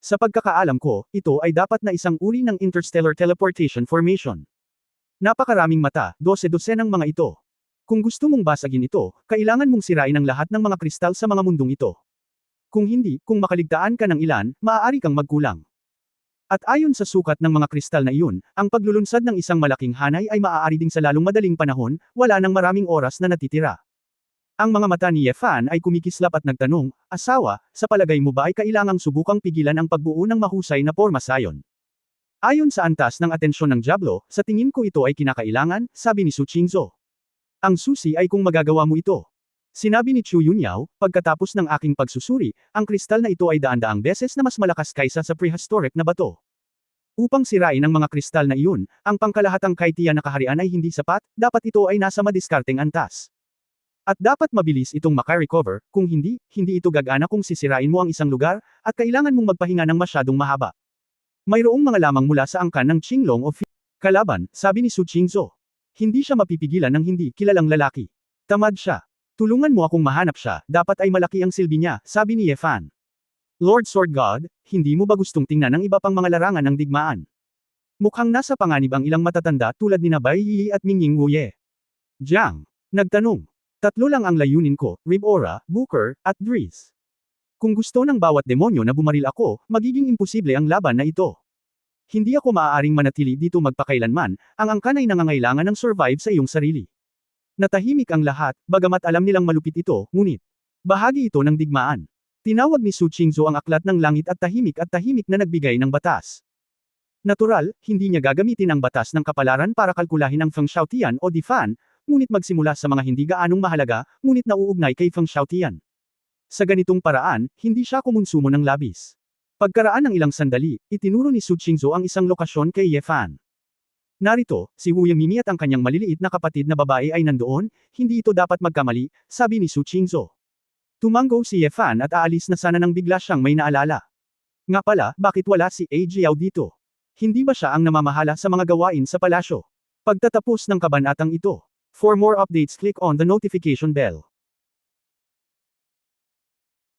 Sa pagkakaalam ko, ito ay dapat na isang uri ng interstellar teleportation formation. Napakaraming mata, 12-dosenang mga ito. Kung gusto mong basagin ito, kailangan mong sirain ang lahat ng mga kristal sa mga mundong ito. Kung hindi, kung makaligtaan ka ng ilan, maaari kang magkulang. At ayon sa sukat ng mga kristal na iyon, ang paglulunsad ng isang malaking hanay ay maaari ding sa lalong madaling panahon, wala nang maraming oras na natitira. Ang mga mata ni Ye Fan ay kumikislap at nagtanong, asawa, sa palagay mo ba ay kailangang subukang pigilan ang pagbuo ng mahusay na porma sayon? Ayon sa antas ng atensyon ng Diablo, sa tingin ko ito ay kinakailangan, sabi ni Su Qingzhou. Ang susi ay kung magagawa mo ito. Sinabi ni Chu Yunyao, pagkatapos ng aking pagsusuri, ang kristal na ito ay daan-daang beses na mas malakas kaysa sa prehistoric na bato. Upang sirain ang mga kristal na iyon, ang pangkalahatang kaitiya na kaharian ay hindi sapat, dapat ito ay nasa madiskarteng antas. At dapat mabilis itong makarecover, kung hindi, hindi ito gagana kung sisirain mo ang isang lugar, at kailangan mong magpahinga ng masyadong mahaba. Mayroong mga lamang mula sa angkan ng Qinglong o Kalaban, sabi ni Su Qingzhou. Hindi siya mapipigilan ng hindi kilalang lalaki. Tamad siya. Tulungan mo akong mahanap siya, dapat ay malaki ang silbi niya, sabi ni Ye Fan. Lord Sword God, hindi mo ba gustong tingnan ang iba pang mga larangan ng digmaan? Mukhang nasa panganib ang ilang matatanda tulad ni Bai Yi at Mingying Wuye. Jiang. Nagtanong. Tatlo lang ang layunin ko, Ribora, Booker, at Driz. Kung gusto ng bawat demonyo na bumaril ako, magiging imposible ang laban na ito. Hindi ako maaaring manatili dito magpakailanman, ang angkan ay nangangailangan ng survive sa iyong sarili. Natahimik ang lahat, bagamat alam nilang malupit ito, ngunit bahagi ito ng digmaan. Tinawag ni Su Qingzhou ang aklat ng langit at tahimik na nagbigay ng batas. Natural, hindi niya gagamitin ang batas ng kapalaran para kalkulahin ang Feng Xiaotian o Di Fan, ngunit magsimula sa mga hindi gaanong mahalaga, ngunit nauugnay kay Feng Xiaotian. Sa ganitong paraan, hindi siya kumonsumo ng labis. Pagkaraan ng ilang sandali, itinuro ni Su Qingzhou ang isang lokasyon kay Ye Fan. Narito, si Wu Yimimi at ang kanyang maliliit na kapatid na babae ay nandoon, hindi ito dapat magkamali, sabi ni Su Qingzhou. Tumango si Ye Fan at aalis na sana nang bigla siyang may naalala. Nga pala, bakit wala si A. Jiao dito? Hindi ba siya ang namamahala sa mga gawain sa palasyo? Pagtatapos ng kabanatang ito. For more updates click on the notification bell.